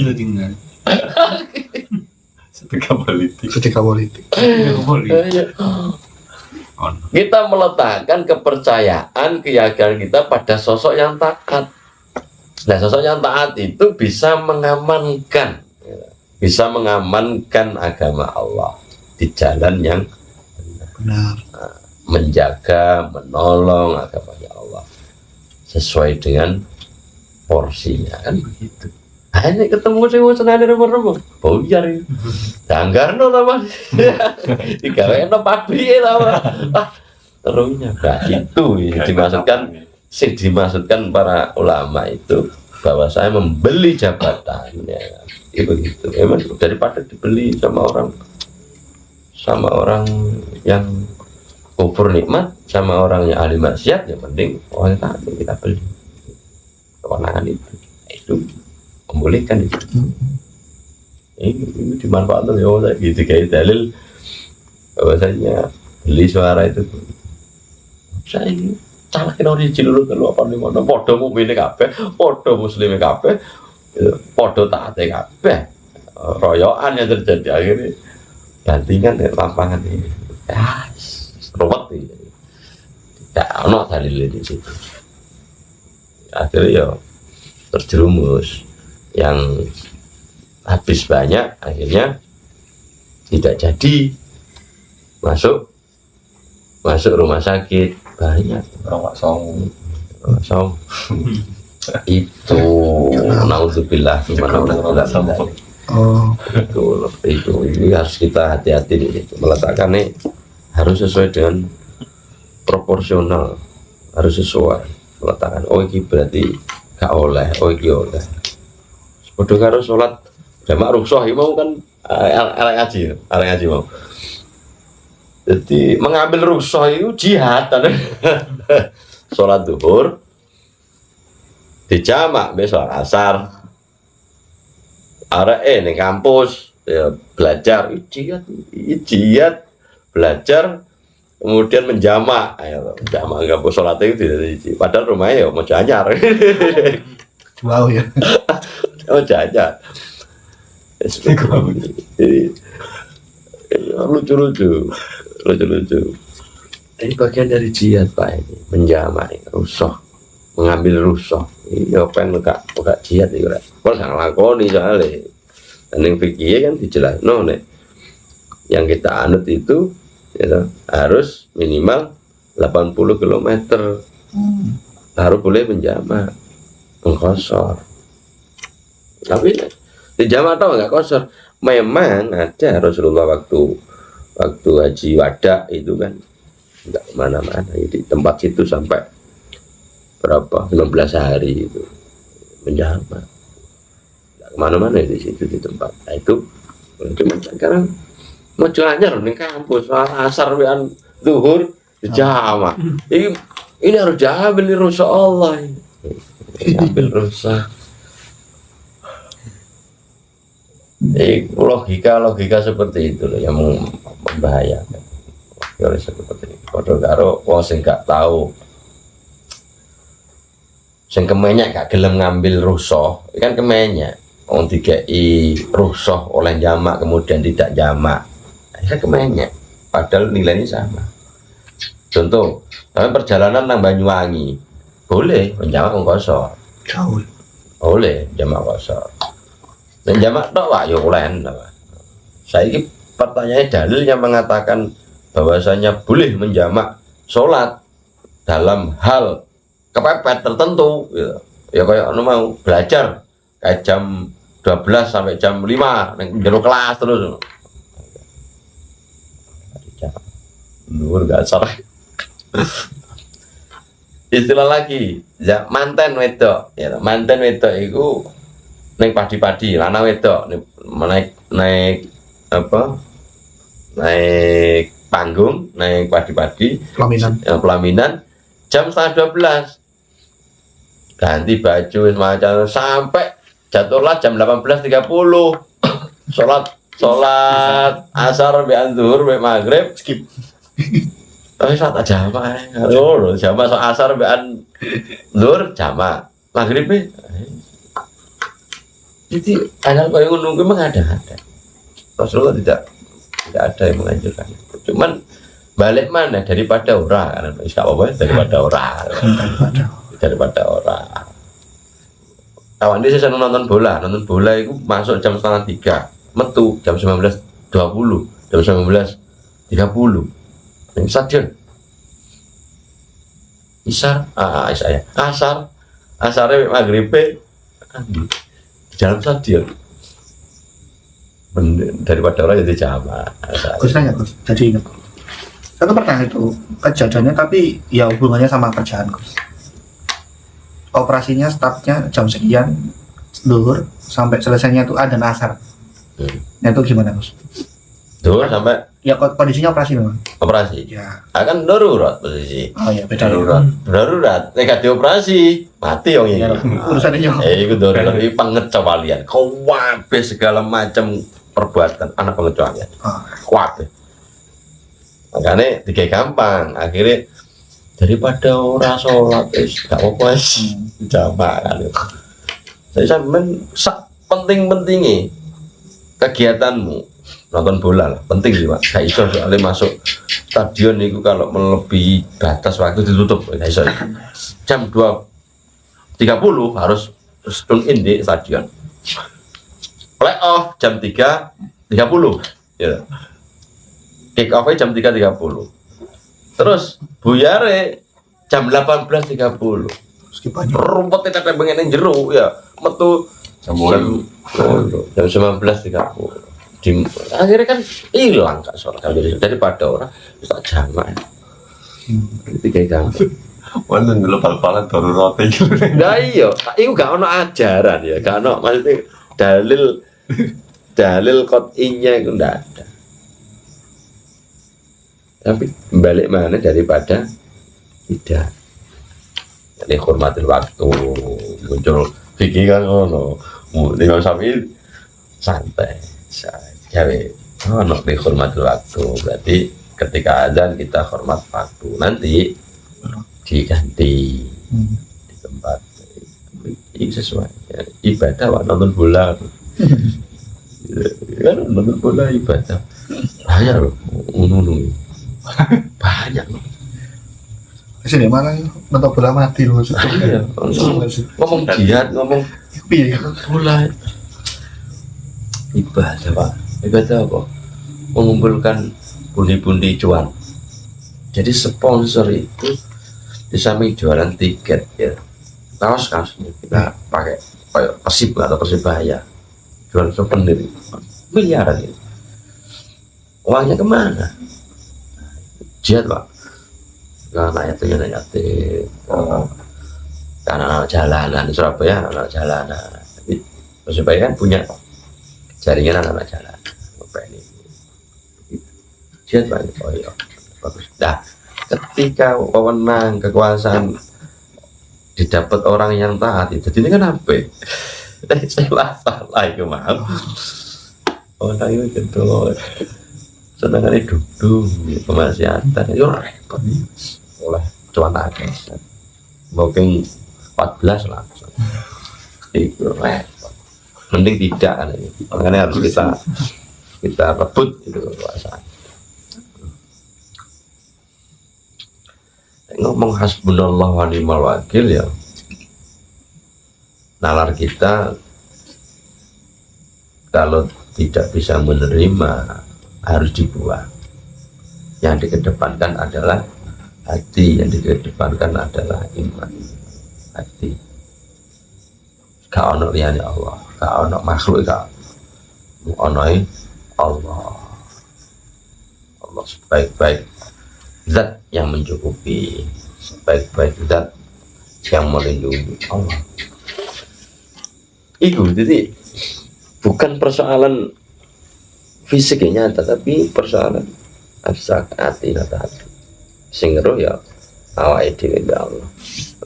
Sedekah politik. Ketika politik. Kita meletakkan kepercayaan keyakinan kita pada sosok yang taat. Nah sosok yang taat itu bisa mengamankan agama Allah di jalan yang Benar. menjaga, menolong agama Allah sesuai dengan porsinya kan begitu. Nah, ini ketemu sing wis senane remeng-remeng. Boyar iki. Danggarno ta Mas. Digawekno pabrike ta Mas. Terunya nah itu dimaksudkan para ulama itu bahwa saya membeli jabatan ya. Itu begitu. Memang daripada dibeli sama orang yang kufur nikmat sama orang yang ahli maksiat ya mending orang taat kita beli kewenangan itu membolehkan itu. Ini dimanfaatkan ya gitu kayak dalil bahwasanya beli suara itu saya ini calakin orang cilurut lu apa nih mana podo mukmine kabeh podo muslime kabeh podo taate kabeh royokan yang terjadi akhirnya bantingan dengan lapangan ini ruwet ini tidak ada dalil di situ akhirnya ya terjerumus yang habis banyak akhirnya tidak jadi masuk rumah sakit banyak Orang song. itu naudzubillah itu ini harus kita hati-hati itu meletakkan nih harus sesuai dengan proporsional harus sesuai meletakkan ini berarti gak oleh ini oleh padha karo salat jamak rukshoh mau kan arek ngaji mau jadi mengambil rukshoh itu jihad salat zuhur dijamak besok asar arek ning kampus ya belajar jihad belajar kemudian menjamak ayo jamak kampus salat itu tidak padahal rumahnya ya mau anyar Wow ya. oh jajan jadi lucu-lucu ini bagian dari jihad Pak ini menjamak rusuh mengambil rusuh ini apa yang enggak jihad itu kalau nggak lakoni soalnya dan yang fikih kan dijelas nih yang kita anut itu ya, harus minimal 80 km baru boleh menjamak mengkosor tapi dijamak atau enggak kosor memang ada Rasulullah waktu haji wada itu kan enggak kemana-mana di tempat situ sampai berapa 15 hari itu menjamak enggak kemana-mana di situ di tempat nah, itu cuma sekarang mau anyar di kampus asar wian zuhur dijamak ini harus diambil di Rasulullah diambil rusak logika seperti itu loh yang membahayakan teori seperti itu padahal karo wong sing gak tahu sing kemenyek gak gelem ngambil rusuh kan kemenyek wong dikei rusuh oleh jamak kemudian tidak jamak akhirnya kemenyek padahal nilainya sama contoh dalam perjalanan nang Banyuwangi boleh menjamak kosor boleh jamak kosor dan jamak tok Pak yo oleh saya ini pertanyaannya dalil yang mengatakan bahwasanya boleh menjamak sholat dalam hal kepepet tertentu gitu. Ya kayak mau belajar kayak jam 12 sampai jam 5 jero kelas terus luar dasar istilah lagi manten wedok ya manten wedok itu naik padi-padi, lanang wedok naik apa? Naik panggung, naik padi-padi, pelaminan jam setengah 12. Ganti baju semacam sampai jatuhlah jam 18.30. Sholat asar sampai zuhur sampai maghrib skip. Tapi saat jamaah, oh jamaah so asar sampai zuhur jamaah maghrib jadi ada yang nunggu memang ada. Rasulullah tidak ada yang menganjurkan. Cuman balik mana daripada orang, daripada orang. Kawan dia saya nonton bola itu masuk jam setengah 3, metu jam 19.20, jam 19.30 di stadion. Asarnya maghrib di dalam stadion. Daripada orang jadi jamaah. Gus nanya Gus, jadi ingat satu pernah itu kejadiannya tapi ya hubungannya sama kerjaan Gus. Operasinya startnya jam sekian zuhur sampai selesainya itu adzan asar. Nah itu gimana Gus? Zuhur sampai ya kondisinya operasi memang. Operasi. Ya. Akan darurat posisi. Oh ya beda Darurat. Nek dioperasi mati yang ini. Urusannya yo. Iku darurat iki pengecualian. Kabeh segala macam perbuatan anak pengecualian. Kuat. Makanya tiga gampang. Akhirnya daripada orang sholat gak apa-apa jamaah kan. Saya sampean penting-pentingnya kegiatanmu nonton bola lah, penting sih Pak. Gak iso soalnya masuk stadion itu kalau melebihi batas waktu ditutup. Gak iso. Jam 2.30 harus tune in di stadion. Playoff jam 3.30 ya. Kick off jam 3.30. Terus buyare jam 18.30. Rumputnya tetep pengen jero ya. Metu jam 19.30. Akhirnya kan hilang kak soal daripada orang bisa jamaah. Tiga gampang. Wonten dulu bal-balan darurat iki. Nah iya, iku gak ono ajaran ya, gak ono maksudnya dalil qot'inya itu ndak ada. Tapi balik mana daripada tidak. Jadi hormatil waktu muncul fikih kan ngono. Tinggal sambil santai. Jadi ono hormatil waktu. Berarti ketika azan kita hormat waktu. Nanti diganti di tempat ini sesuai ya. Ibadah wak nonton bola kan nonton bola ibadah banyak loh banyak loh sini malah nonton bola mati loh iya, ngomong jihad ngomong bola ibadah Pak ibadah apa mengumpulkan pundi-pundi cuan jadi sponsor itu di samping jualan tiket ya kaos-kaosnya kita pakai Persib atau Persibaya jual souvenir miliaran itu uangnya kemana jihad Pak anak yatim anak jalanan di Surabaya anak jalanan Persibaya kan punya jaringan anak jalanan ini jihad Pak oh iya bagus dah ketika wewenang kekuasaan didapat orang yang taat itu jadi kan apa salah itu maaf orang itu gitu senangannya duduk kemaksiatan itu repot oleh cuan aja mungkin 14 lah itu repot mending tidak kan ini makanya harus kita rebut itu kekuasaan. Ngomong hasbunallah wa ni'mal wakil ya nalar kita kalau tidak bisa menerima harus dibuang. Yang dikedepankan adalah hati, yang dikedepankan adalah iman hati. Gak ono liyane Allah, gak ono makhluk, gak ono Allah. Allah sebaik-baik zat yang mencukupi, sebaik-baik zat yang melindungi Allah. Iku jadi bukan persoalan fisik yang nyata, tapi persoalan abstrak hati kata hati. Sing ngeruh ya awake dhewe ya Allah.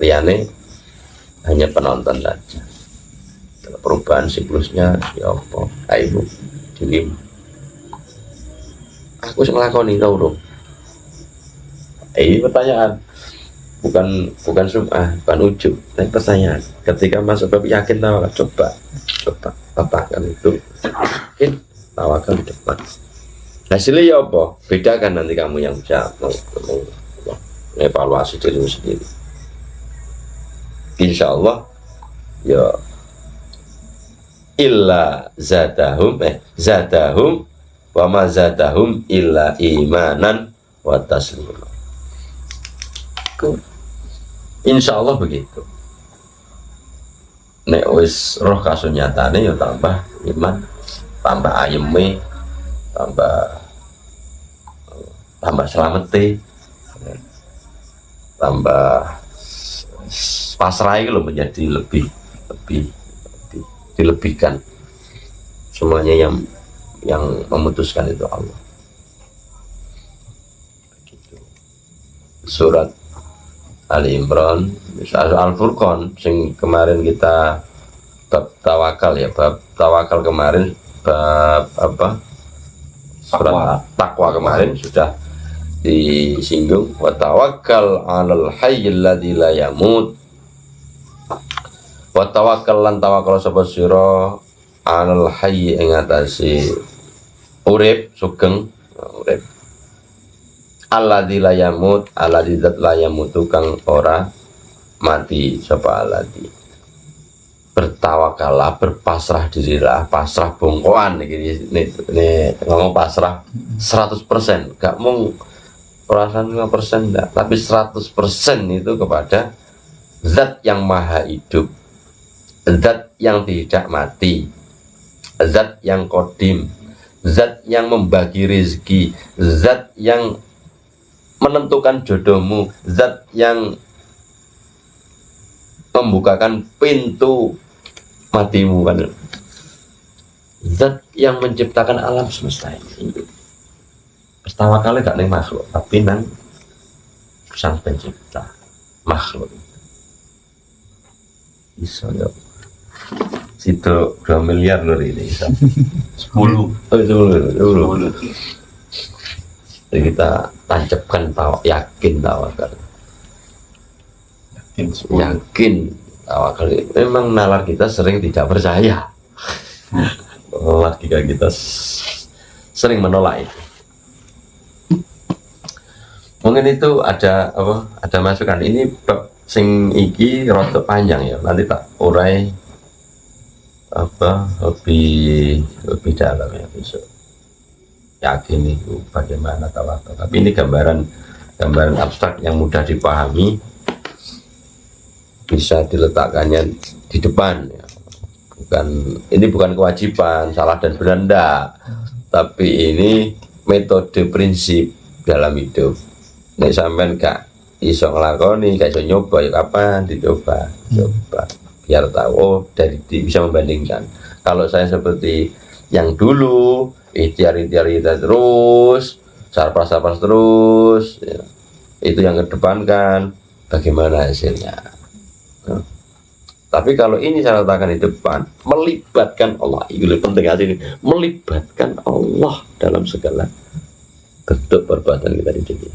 Liyane hanya penonton saja. Kalau perubahan siklusnya ya apa? Ayo jadi aku nglakoni ta urung. Pertanyaan bukan sum'ah, bukan ujub, tapi pertanyaan. Ketika masuk bab yakin tawakal, coba letakkan itu, yakin tawakal di depan. Hasilnya ya apa? Bedakan nanti kamu yang bisa mengevaluasi dirimu sendiri. Insya Allah ya illa zadahum wa ma zadahum illa imanan wa taslima. Insya Allah begitu. Nek wis roh kasunyatane ya tambah iman, tambah ayeme, tambah selamete, tambah pasrah itu loh, menjadi lebih dilebihkan. Semuanya yang memutuskan itu Allah. Begitu. Surat Ali Imran, Al-Furqan sing kemarin kita bab tawakal ya, bab tawakal kemarin, bab apa? Surat takwa kemarin sudah disinggung. Wa tawakkal 'alal hayyil ladzi la yamut. Wa tawakkal lan tawakal sapa sira 'alal hayy ing atase urip sugeng urip. Alladzi la yamut, alladzi zat la yamut kang ora mati sapa alladzi. Bertawakallah, berpasrah dirilah, pasrah bongkoan iki ngomong pasrah 100%, gak mung perasaan 5% enggak, tapi 100% itu kepada zat yang maha hidup, zat yang tidak mati, zat yang qadim, zat yang membagi rezeki, zat yang menentukan jodohmu, zat yang membukakan pintu matimu kan, zat yang menciptakan alam semesta ini. Pertama kali gak ning makhluk, tapi nang sang pencipta makhluk. Bisa ya situ 2 miliar lur ini bisa 10. Jadi kita tancapkan yakin tawakal. Yakin tawakal. Memang nalar kita sering tidak percaya. Logika kita sering menolak itu. Mungkin itu ada apa? Ada masukan. Ini bab sing iki rada panjang ya. Nanti tak urai apa lebih dalam ya besok. Yakin itu bagaimana tawakal. Tapi ini gambaran abstrak yang mudah dipahami, bisa diletakkannya di depan ya. Ini bukan kewajiban salah dan benar enggak, tapi ini metode prinsip dalam hidup. Nek sampean gak iso nglakoni, gak iso nyoba ya kapan dicoba, coba biar tahu bisa membandingkan. Kalau saya seperti yang dulu ikhtiar kita terus, sarpas terus ya. Itu yang kedepankan bagaimana hasilnya. Tapi kalau ini saya letakkan di depan, melibatkan Allah, itu lebih penting aja ini, melibatkan Allah dalam segala bentuk perbuatan kita di dunia.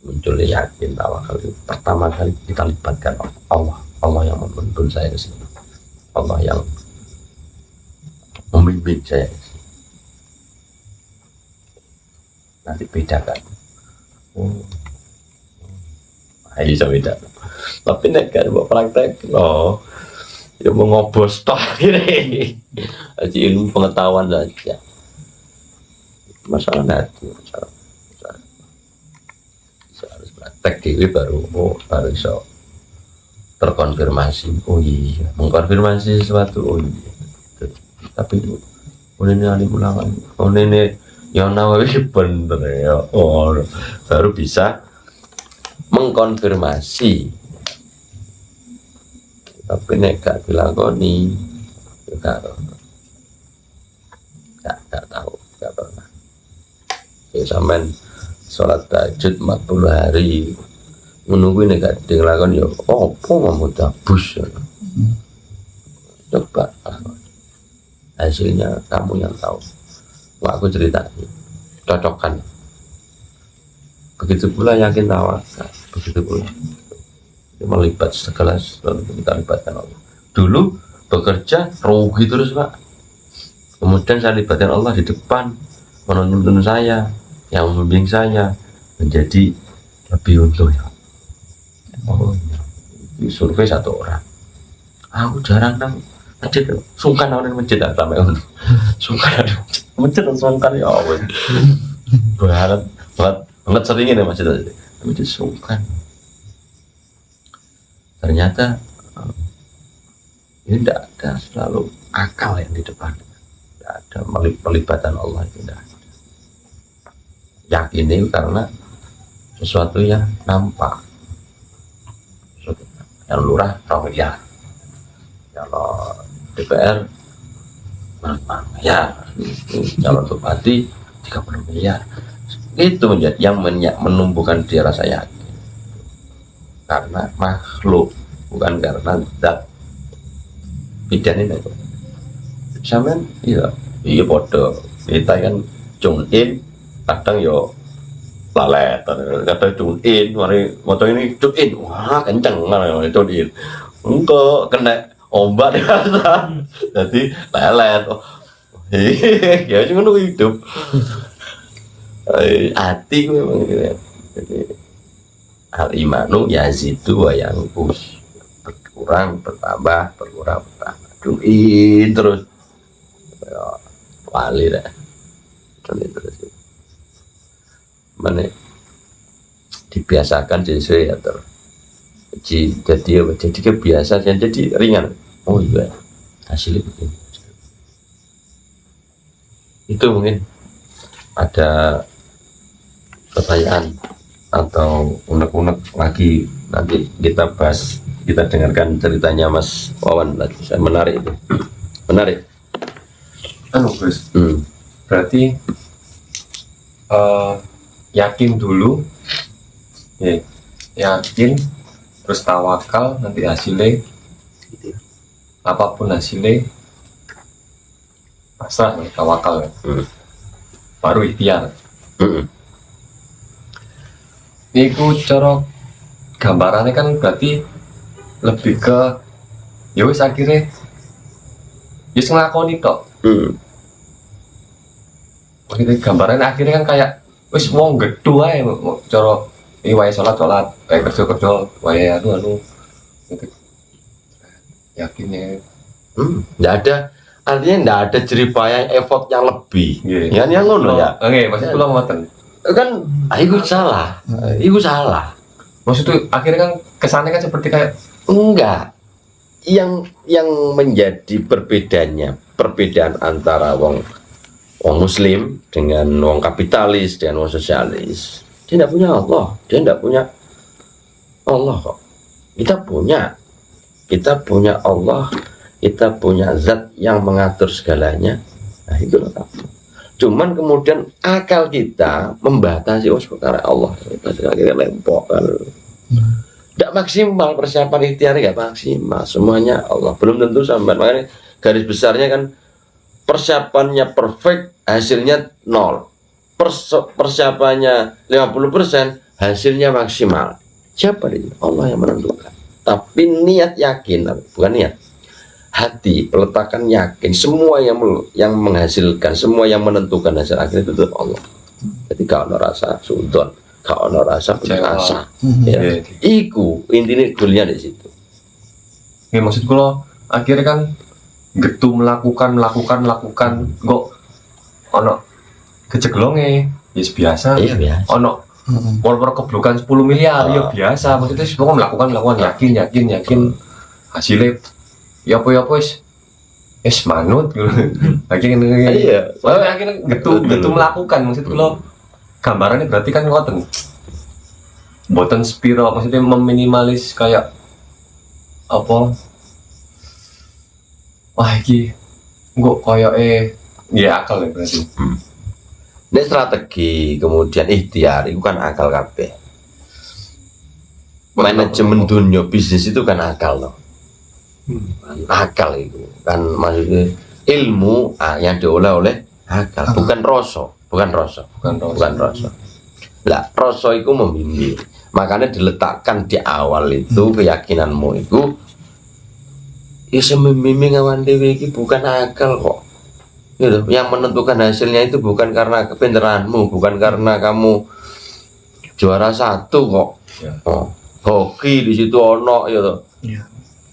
Muncul yakin tawakal itu pertama kali kita libatkan Allah yang menuntun saya ke sini, Allah yang membimbing saya. Nanti bedakan. Ayo bisa beda. Tapi nek gak mau praktek, ya mau ngobos toh ini. Aji ilmu pengetahuan saja. Masalah hati, masalah harus praktek diri baru bisa terkonfirmasi. Oh iya, mengkonfirmasi sesuatu. Oh iya. Tapi ini alim ulama, ini yang Nawawi bener ya, baru bisa mengkonfirmasi Tapi nek gak dilakoni gak tahu, gak pernah. Ya sampean sholat tahajud 40 hari menunggu nek gak dilakoni ya apa mau dabus ya. Coba hasilnya kamu yang tahu. Wah, aku cerita cocokkan. Begitu pula yakin tawakal, begitu pula melibat segala sesuatu kita libatkan Allah. Dulu bekerja rugi terus Pak, kemudian saya libatkan Allah di depan, menuntun saya, yang membimbing saya menjadi lebih untung ya. Oh, di survei 1 orang, aku jarang nang masjid, sungkan orang masjid sampai untuk sungkan masjid sungkan ya Allah, berharap banget sering ini masjid sungkan. Ternyata ini tidak ada selalu akal yang di depan, tidak ada pelibatan Allah, itu tidak ada. Yakini karena sesuatu yang nampak, sesuatu yang lurah miliar, kalau DPR ya calon bupati 30 miliar, itu menjadi yang menumbuhkan dia rasa yakin karena makhluk, bukan karena zat. Bidan ini sampean iya bodoh kita kan tune in, kadang yo lalet, kadang tune in, mari moto ini tune in, wah kenceng kan tune in, enggak kena ombak biasa, jadi lelet. Ya cuma lu hidup hati memang gitu ya. Jadi al imanu yazidu wa yanqus, berkurang bertambah, berkurang bertambah, duin terus ya, wali dah terus mana dibiasakan jadi jadi kebiasaan jadi ringan. Oh iya, hasilnya begini. Itu mungkin ada pertanyaan atau unek-unek lagi, nanti kita bahas, kita dengarkan ceritanya Mas Wawan lagi. Saya menarik itu, menarik. Gus, berarti yakin dulu, yakin, terus tawakal, nanti hasilnya apapun hasilnya pasrah, tawakal ya. Baru ikhtiar. Iku cara gambarannya kan berarti lebih ke ya wis akhirnya ya nglakoni tok. Maksudnya gambarannya akhirnya kan kayak wis wong gedhe ae cara iki wae salat kerja wae anu gitu. Yakinnya Nggak ada, artinya nggak ada jeripaya effort yang lebih. Yeah. Yang ngono ya. Oke, maksud kula ngoten. Kan itu salah, itu salah. Maksudnya akhirnya kan kesannya kan seperti kayak Enggak. Yang menjadi perbedaan antara wong muslim dengan wong kapitalis dengan wong sosialis, dia tidak punya Allah, dia tidak punya Allah kok. Kita punya Allah, kita punya zat yang mengatur segalanya. Nah itu loh. Cuman kemudian akal kita membatasi, perkara Allah akhirnya lempok kan. Tidak maksimal, persiapan ikhtiarnya nggak maksimal, semuanya Allah, belum tentu sampai. Makanya garis besarnya kan persiapannya perfect, hasilnya 0. Persiapannya 50%, hasilnya maksimal. Siapa ini? Allah yang menentukan. Tapi niat yakin, bukan niat, hati, peletakan yakin, semua yang menghasilkan, semua yang menentukan hasil akhir itu Allah. Jadi kalau rasa sudon, kalau rasa berasa, ya, iku intinya goalnya di situ. ya maksud kula akhirnya kan getu melakukan kok ono keceglonge ya biasa. Iya biasa. Ono walaupun keblukan 10 miliar ya biasa, maksudnya pokoknya melakukan yakin hasilnya ya apa wis manut gitu. Akhirnya Iya. akhirnya getu melakukan, maksud kula gambarannya berarti kan ngoten. Boten spiro, maksudnya meminimalis kayak apa wah iki kok koyoke ya akal ya berarti. Nek strategi kemudian ikhtiar itu kan akal kabeh. Manajemen dunia bisnis itu kan akal loh. Akal itu kan maksudnya ilmu yang diolah oleh akal, bukan rasa, bukan rasa. Lah, rasa itu membimbing. Makanya diletakkan di awal itu keyakinanmu itu ya membimbing awan dewe iki bukan akal kok. Gitu. Yang menentukan hasilnya itu bukan karena kepintaranmu, bukan karena kamu juara 1 kok. Ya. Oh, hoki di situ ono gitu. Iya.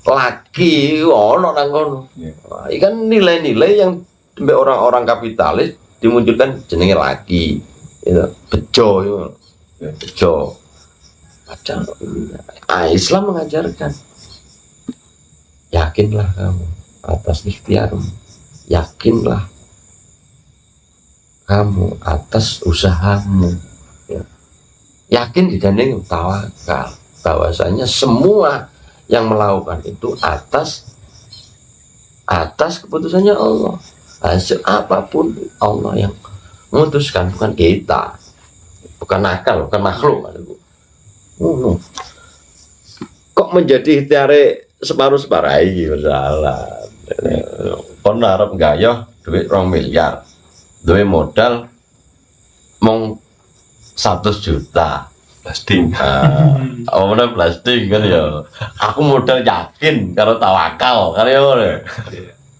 Laki ono nang kono. Ya. Wah, ini kan nilai-nilai yang sampai orang-orang kapitalis dimunculkan jenenge laki. Gitu. Bejo itu. Ya. Bejo. Padahal Islam mengajarkan yakinlah kamu atas ikhtiarmu, yakinlah kamu atas usahamu, ya. Yakin digandeng tawakal bahwasanya semua yang melakukan itu atas keputusannya Allah. Hasil apapun Allah yang memutuskan, bukan kita, bukan akal, bukan makhluk. Kok menjadi ikhtiare separuh-separuh iki masalah. Kon arep gayoh duit 2 miliar. Duwe modal mong 100 juta. Plastik. Awalnya plastik kan ya. Aku modal yakin karo tawakal kan ya ngono.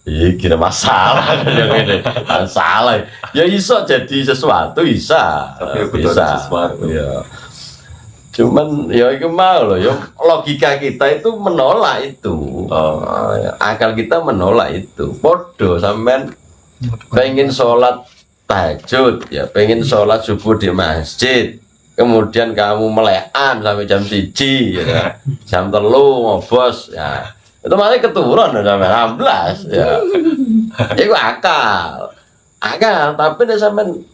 Iya kira masalah kan ya ngene. Masalah. Ya iso jadi sesuatu bisa. Tapi kudu ada sesuatu. Ya. Cuman ya itu mau loh ya, logika kita itu menolak itu. Akal kita menolak itu. Podo sampean pengen sholat tahajud ya, pengen sholat subuh di masjid, kemudian kamu melekan sampai jam 1 ya, jam 3 ngobos ya, itu malah keturun sampai 16 ya. Itu akal, tapi nek sampean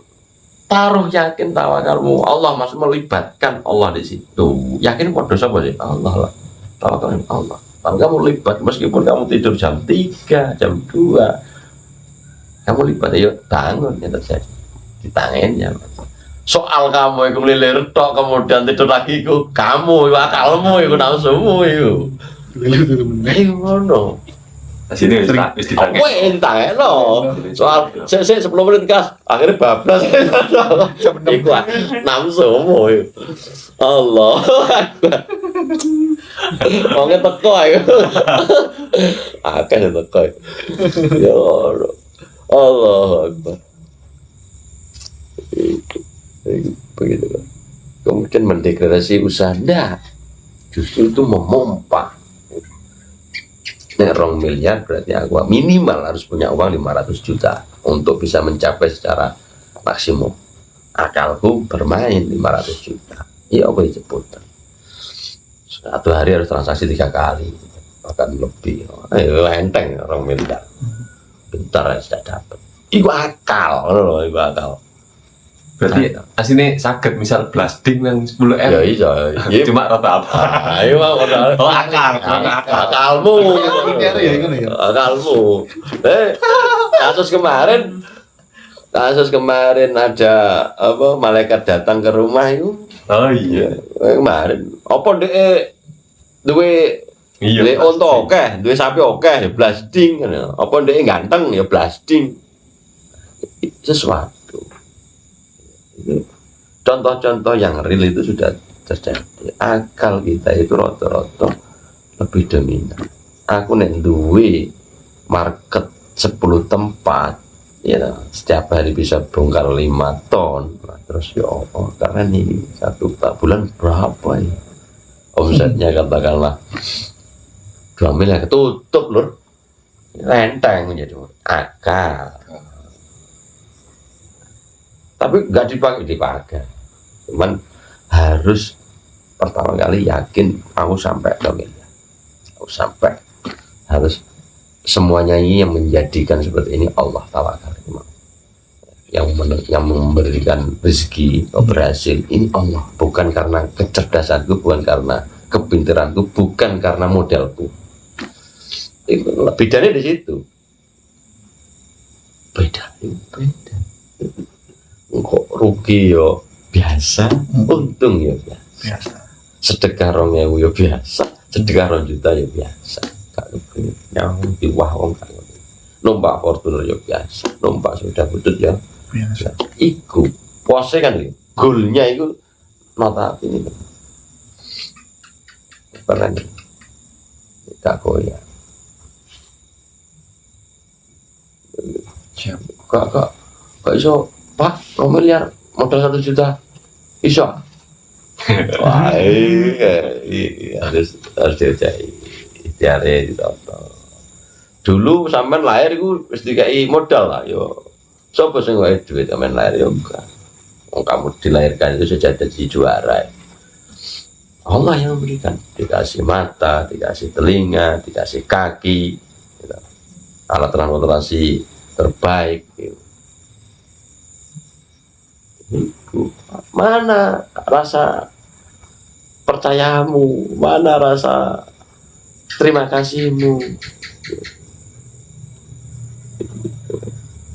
taruh yakin tawakalmu Allah, masih melibatkan Allah di situ. Yakin pada siapa sih? Allah lah. Tawakalmu Allah. Kalau kamu libat meskipun kamu tidur jam 3, jam 2, kamu libat ya bangun ya terjadi. Ditangin ya. Soal kamu itu ngelilir tok kemudian tidur lagi itu kamu, itu akalmu, itu nafsumu itu. Ayo ngono. Sini wis ditangke. Kowe entah no. Soal saya 10 menit kas, akhirnya bablas. Iku nafsumu. Allah Akbar. Wonge teko ae. Akeh teko. Ya Allah Akbar. Begitu kan. Kemudian mendeklarasi usaha enggak. Justru itu memompa. Nek 2 miliar berarti aku minimal harus punya uang 500 juta untuk bisa mencapai secara maksimum. Akalku bermain 500 juta. Iya aku disebut. Satu hari harus transaksi 3 kali, bahkan lebih. Lenteng 2 miliar. Bentar sudah dapat. Itu akal, loh, itu akal. Berarti asine saged misal blasting nang 10M. Ya iya. Cuma rata apa? Ayo mau akal. Akalmu. Akalmu. Kasus kemarin ada apa malaikat datang ke rumah itu. Oh iya. Kemarin. Apa dhek duwe Iya. onto akeh, duwe sapi akeh ya blasting kan. Apa dhek ganteng ya blasting. Sesuatu. Contoh-contoh yang real itu sudah terjadi. Akal kita itu rata-rata lebih dominan. Aku nek duwe market 10 tempat ya setiap hari bisa bongkar 5 ton. Nah, terus ya Allah, karena nih 1 bulan berapa ya omsetnya katakanlah 2 miliar ketutup lur, renteng menjadi akal. Tapi nggak dipakai, cuman harus pertama kali yakin aku sampai 2 miliar, aku sampai harus semuanya ini yang menjadikan seperti ini Allah tawakal, yang memberikan rezeki berhasil ini Allah, bukan karena kecerdasanku, bukan karena kepintaranku, bukan karena modalku. Bedanya di situ. beda. Kok rugi yo biasa, untung yo biasa. Biasa. Sedekah 2.000 yo biasa, sedekah 2 juta yo biasa. Gak rugi. Yang diwah wong gak ngerti. Numpak Fortuner yo biasa, numpak sepeda butut yo Biasa. iku pose kan iki. Golnya itu nota ini. Keren. Gak goyah. Siap. Kak iso Pak 2 miliar modal 1 juta iso. Wah, harus diucai ikhtiare ditoto. Dulu sampean lahir iku wis dikai modal lah yo. Sopo sing wae duit sampean lahir yo enggak. Wong kamu dilahirkan itu sudah jadi juara. Allah yang memberikan, dikasih mata, dikasih telinga, dikasih kaki, gitu. Alat transportasi terbaik. Gitu. Mana rasa percayamu, mana rasa terima kasihmu?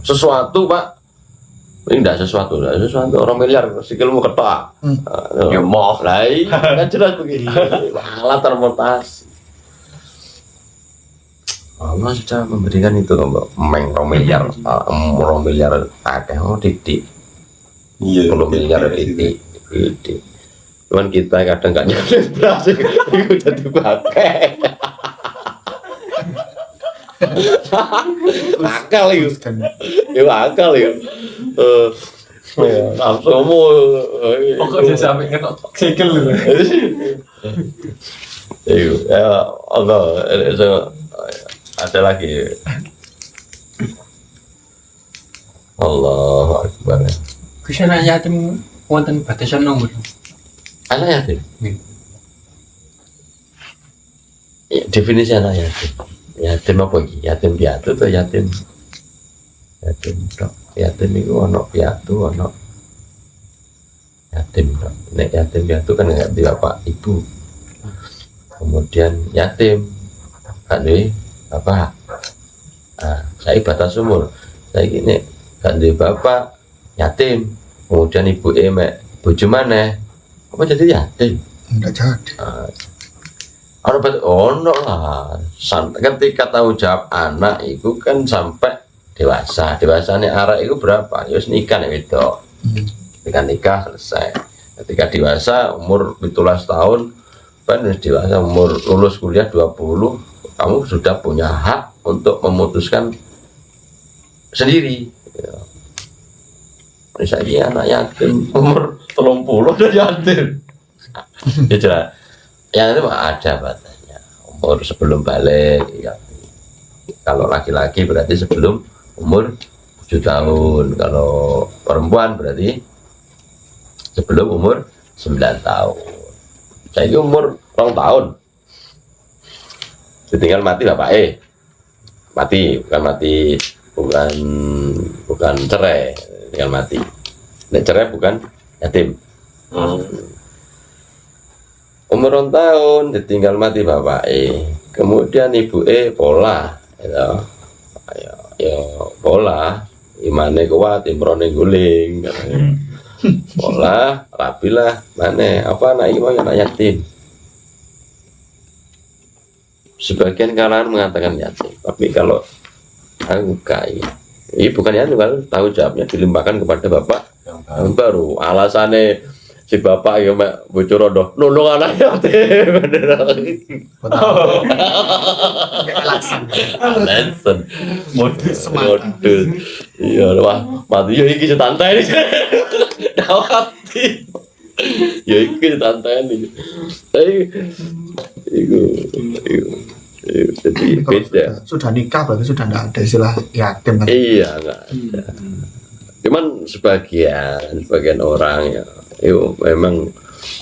Sesuatu Pak, ini tidak sesuatu, 2 miliar sikilmu ketok. Ya mau. Lah kan jelas begini. Alat transportasi. Allah sudah memberikan itu Mbak. 2 miliar, 2 miliar akeh didik. Iya. 10 miliar titik. Cuman kita kadang nggak nyadar beras itu jadi pakai. Akal itu. Itu akal itu. Nafsumu. Pokoknya sampai ngetok sikil gitu. Iya, Allah, ada lagi. Allahu Akbar. Bisa anak yatim wonten batasan nomor. Anak yatim. Hmm. Ya, definisi anak yatim. Yatim apa iki? Yatim piatu atau yatim? Yatim tok. Yatim itu ono piatu, ono yatim tok. Nek yatim piatu kan nggak di bapak ibu. Kemudian yatim kan duwe bapak. Saya batas umur. Saya gini kan duwe bapak yatim. Kemudian ibu mek bojo maneh. Apa jadi yatim? Enggak jadi. Ono lah. Ketika tahu jawab anak itu kan sampai dewasa. Dewasanya arah itu berapa? Ya nikah nih itu. Ketika nikah selesai. Ketika dewasa umur 17 tahun, kan dewasa umur lulus kuliah 20, kamu sudah punya hak untuk memutuskan sendiri. Misalnya anak yatim umur 30 udah yatim. Ya jelas. Yang itu ada batasnya. Umur sebelum balik ya. Kalau laki-laki berarti sebelum umur 7 tahun. Kalau perempuan berarti sebelum umur 9 tahun. Saya umur 2 tahun. Ditinggal mati bapak mati, bukan cerai, tinggal mati. Nek cerai bukan yatim. Umur 2 tahun ditinggal mati bapak kemudian ibu pola ya pola imane kuat imrone guling pola rapilah mana apa anak ibu anak yatim. Sebagian kalangan mengatakan yatim, tapi kalau aku ini bukan yatim, kalau tahu jawabnya dilimpahkan kepada bapak yang baru. Alasannya si bapak ya mak bocor rodoh nulung anak yatim. Alasan modus iya wah mati ya iki santai ini dawati ya iki santai ini iku jadi Kalau beda. sudah nikah berarti sudah enggak ada istilah yatim kan. Iya enggak ada. Cuman sebagian orang ya itu memang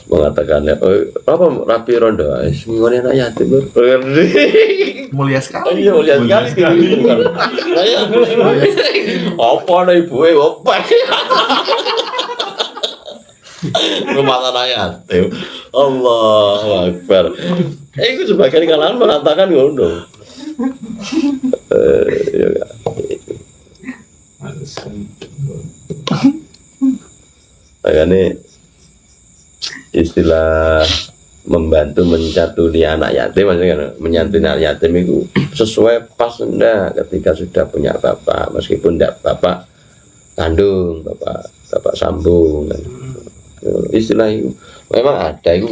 mengatakan ya apa rapi rondo ngene anak yatim Mulia sekali. iya mulia sekali apa ada ibu apa rumah anak yatim Allahu Akbar. Itu sebagian kalangan mengatakan ngono. Makanya istilah membantu mencaturi anak yatim, maksudnya kan menyantuni anak yatim itu sesuai pas enggak ketika sudah punya bapak, meskipun enggak bapak kandung, bapak sambung kan. Istilah itu memang ada, itu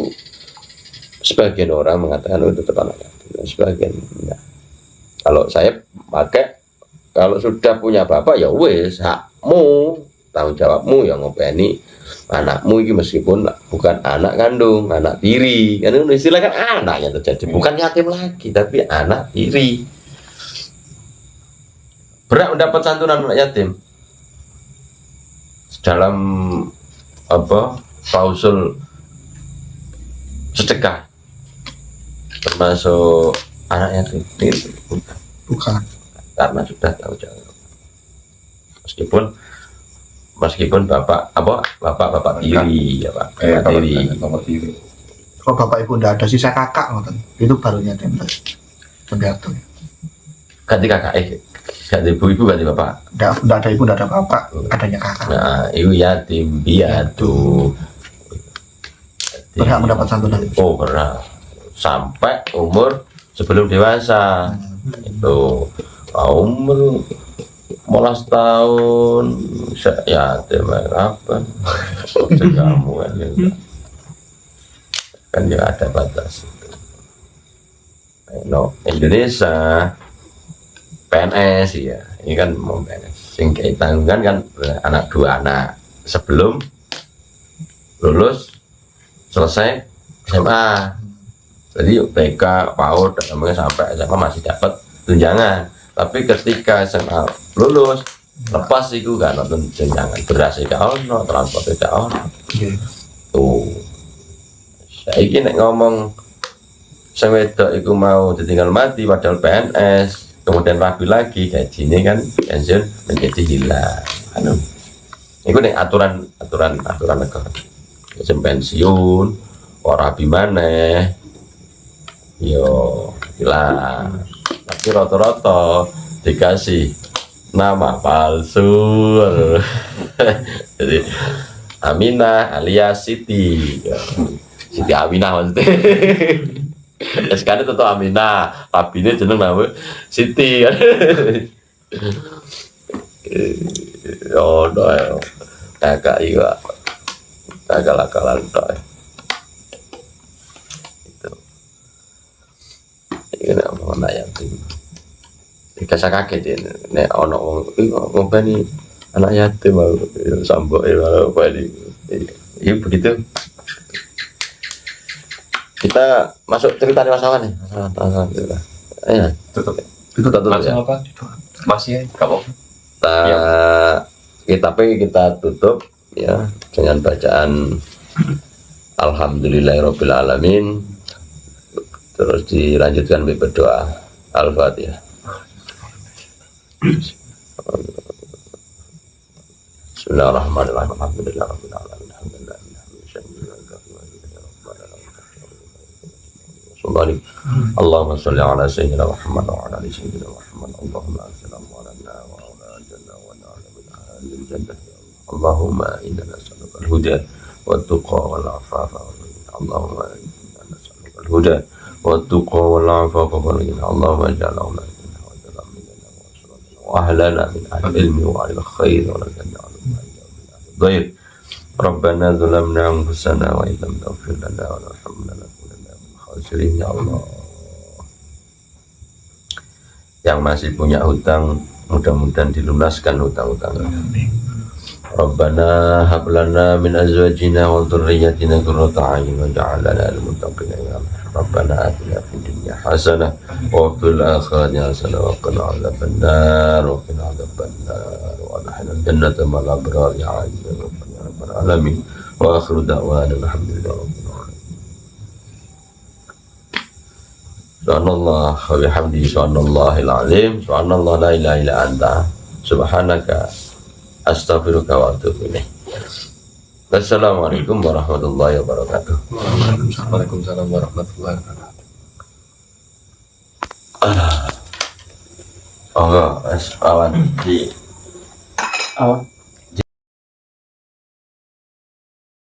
sebagian orang mengatakan itu tetap anak yatim, sebagian enggak. Kalau saya pakai, kalau sudah punya bapak ya wes hakmu, tanggung jawabmu yang ngopeni anakmu ini, meskipun bukan anak kandung, anak tiri. Kan istilah kan anaknya terjadi, bukan yatim lagi tapi anak tiri. Berat mendapat santunan anak yatim dalam apa klausul sedekah, termasuk anak yatim itu Bukan. karena sudah tahu jawab. Meskipun bapak tiri ya pak, bapak tiri. Kalau bapak ibu ndak ada sisa kakak ngoten, itu baru yatim tergantung. Ganti kakak, ganti ibu ganti bapak. Ndak ada ibu, ndak ada bapak, adanya kakak. Nah, itu yatim piatu. Berhak mendapat santunan. Oh, berhak sampai umur sebelum dewasa. Itu umur 15 tahun yatim apa? Kamu kan ya ada batas. No, Indonesia PNS ya, ini kan mau PNS. Sing kayak tanggungan kan dua anak sebelum lulus selesai SMA. Jadi BK, PAUD, sampai SMA masih dapat tunjangan. Tapi ketika SMA lulus, lepas itu kan nonton tunjangan, beras gak ono, transport gak ono. Tuh, saya ini ngomong sing wedok iku mau ditinggal mati padahal PNS, kemudian rapi lagi gajinya kan pensiun menjadi hilang. Anu, itu nih aturan negara. Sing pensiun, ora rapi maneh, yo hilang. Tapi rata-rata dikasih nama palsu. Jadi Aminah alias Siti. Siti Aminah maksudnya. Sekarang tetap Aminah, tapi ini jeneng nama Siti. Oh, no, kakak iya, kakak-kakalan toh. Itu, ini apa anak yatim. Dikasih kaget ini, nek ono ngopeni anak yatim, sambok apa ini, iya begitu. Kita masuk cerita dewasa nih. Ayo, tutup ya. Apa? Masih kamu. Kita tutup ya dengan bacaan Alhamdulillahirabbil alamin. Terus dilanjutkan dengan berdoa Al-Fatihah. Bismillahirrahmanirrahim. Alhamdulillahirabbil alamin. Allahumma sholli ala sayyidina Muhammad wa ala ali sayyidina Muhammad. Allahumma sallim ala jannah wa ala bil jannah. Allahumma inna nas'aluka al-huda wa tuqa wal afafa wal ghina. Allahumma inna nas'aluka al-huda wa tuqa wal afafa wal ghina. Allahumma ij'alna wa ahlana min al-ilmi wa al-khair wa la taj'alna min al-dhayr. Rabbana zalamna anfusana wa illam taghfir lana wa tarhamna lanakunanna ya Allah. Yang masih punya hutang mudah-mudahan dilunaskan hutang-hutang. Rabbana hab lana min azwajina wa dhurriyyatina qurrata a'yun waj'alna lil muttaqina imama. Rabbana atina fid dunya hasanah wa fil akhirati hasanah wa qina adzabannar wa qina adzabannar wa adkhilna jannata ma'al abrar ya rabbal alamin. Wa akhiru da'wana alhamdulillahi rabbil alamin. Subhanallah wa bihamdihi subhanallahil azim, subhanallah la ilaha illa anta, subhanaka astaghfiruka wa atubu ilaik. Assalamualaikum warahmatullahi wabarakatuh. Waalaikumsalam warahmatullahi wabarakatuh. Oh enggak, awan di Apa?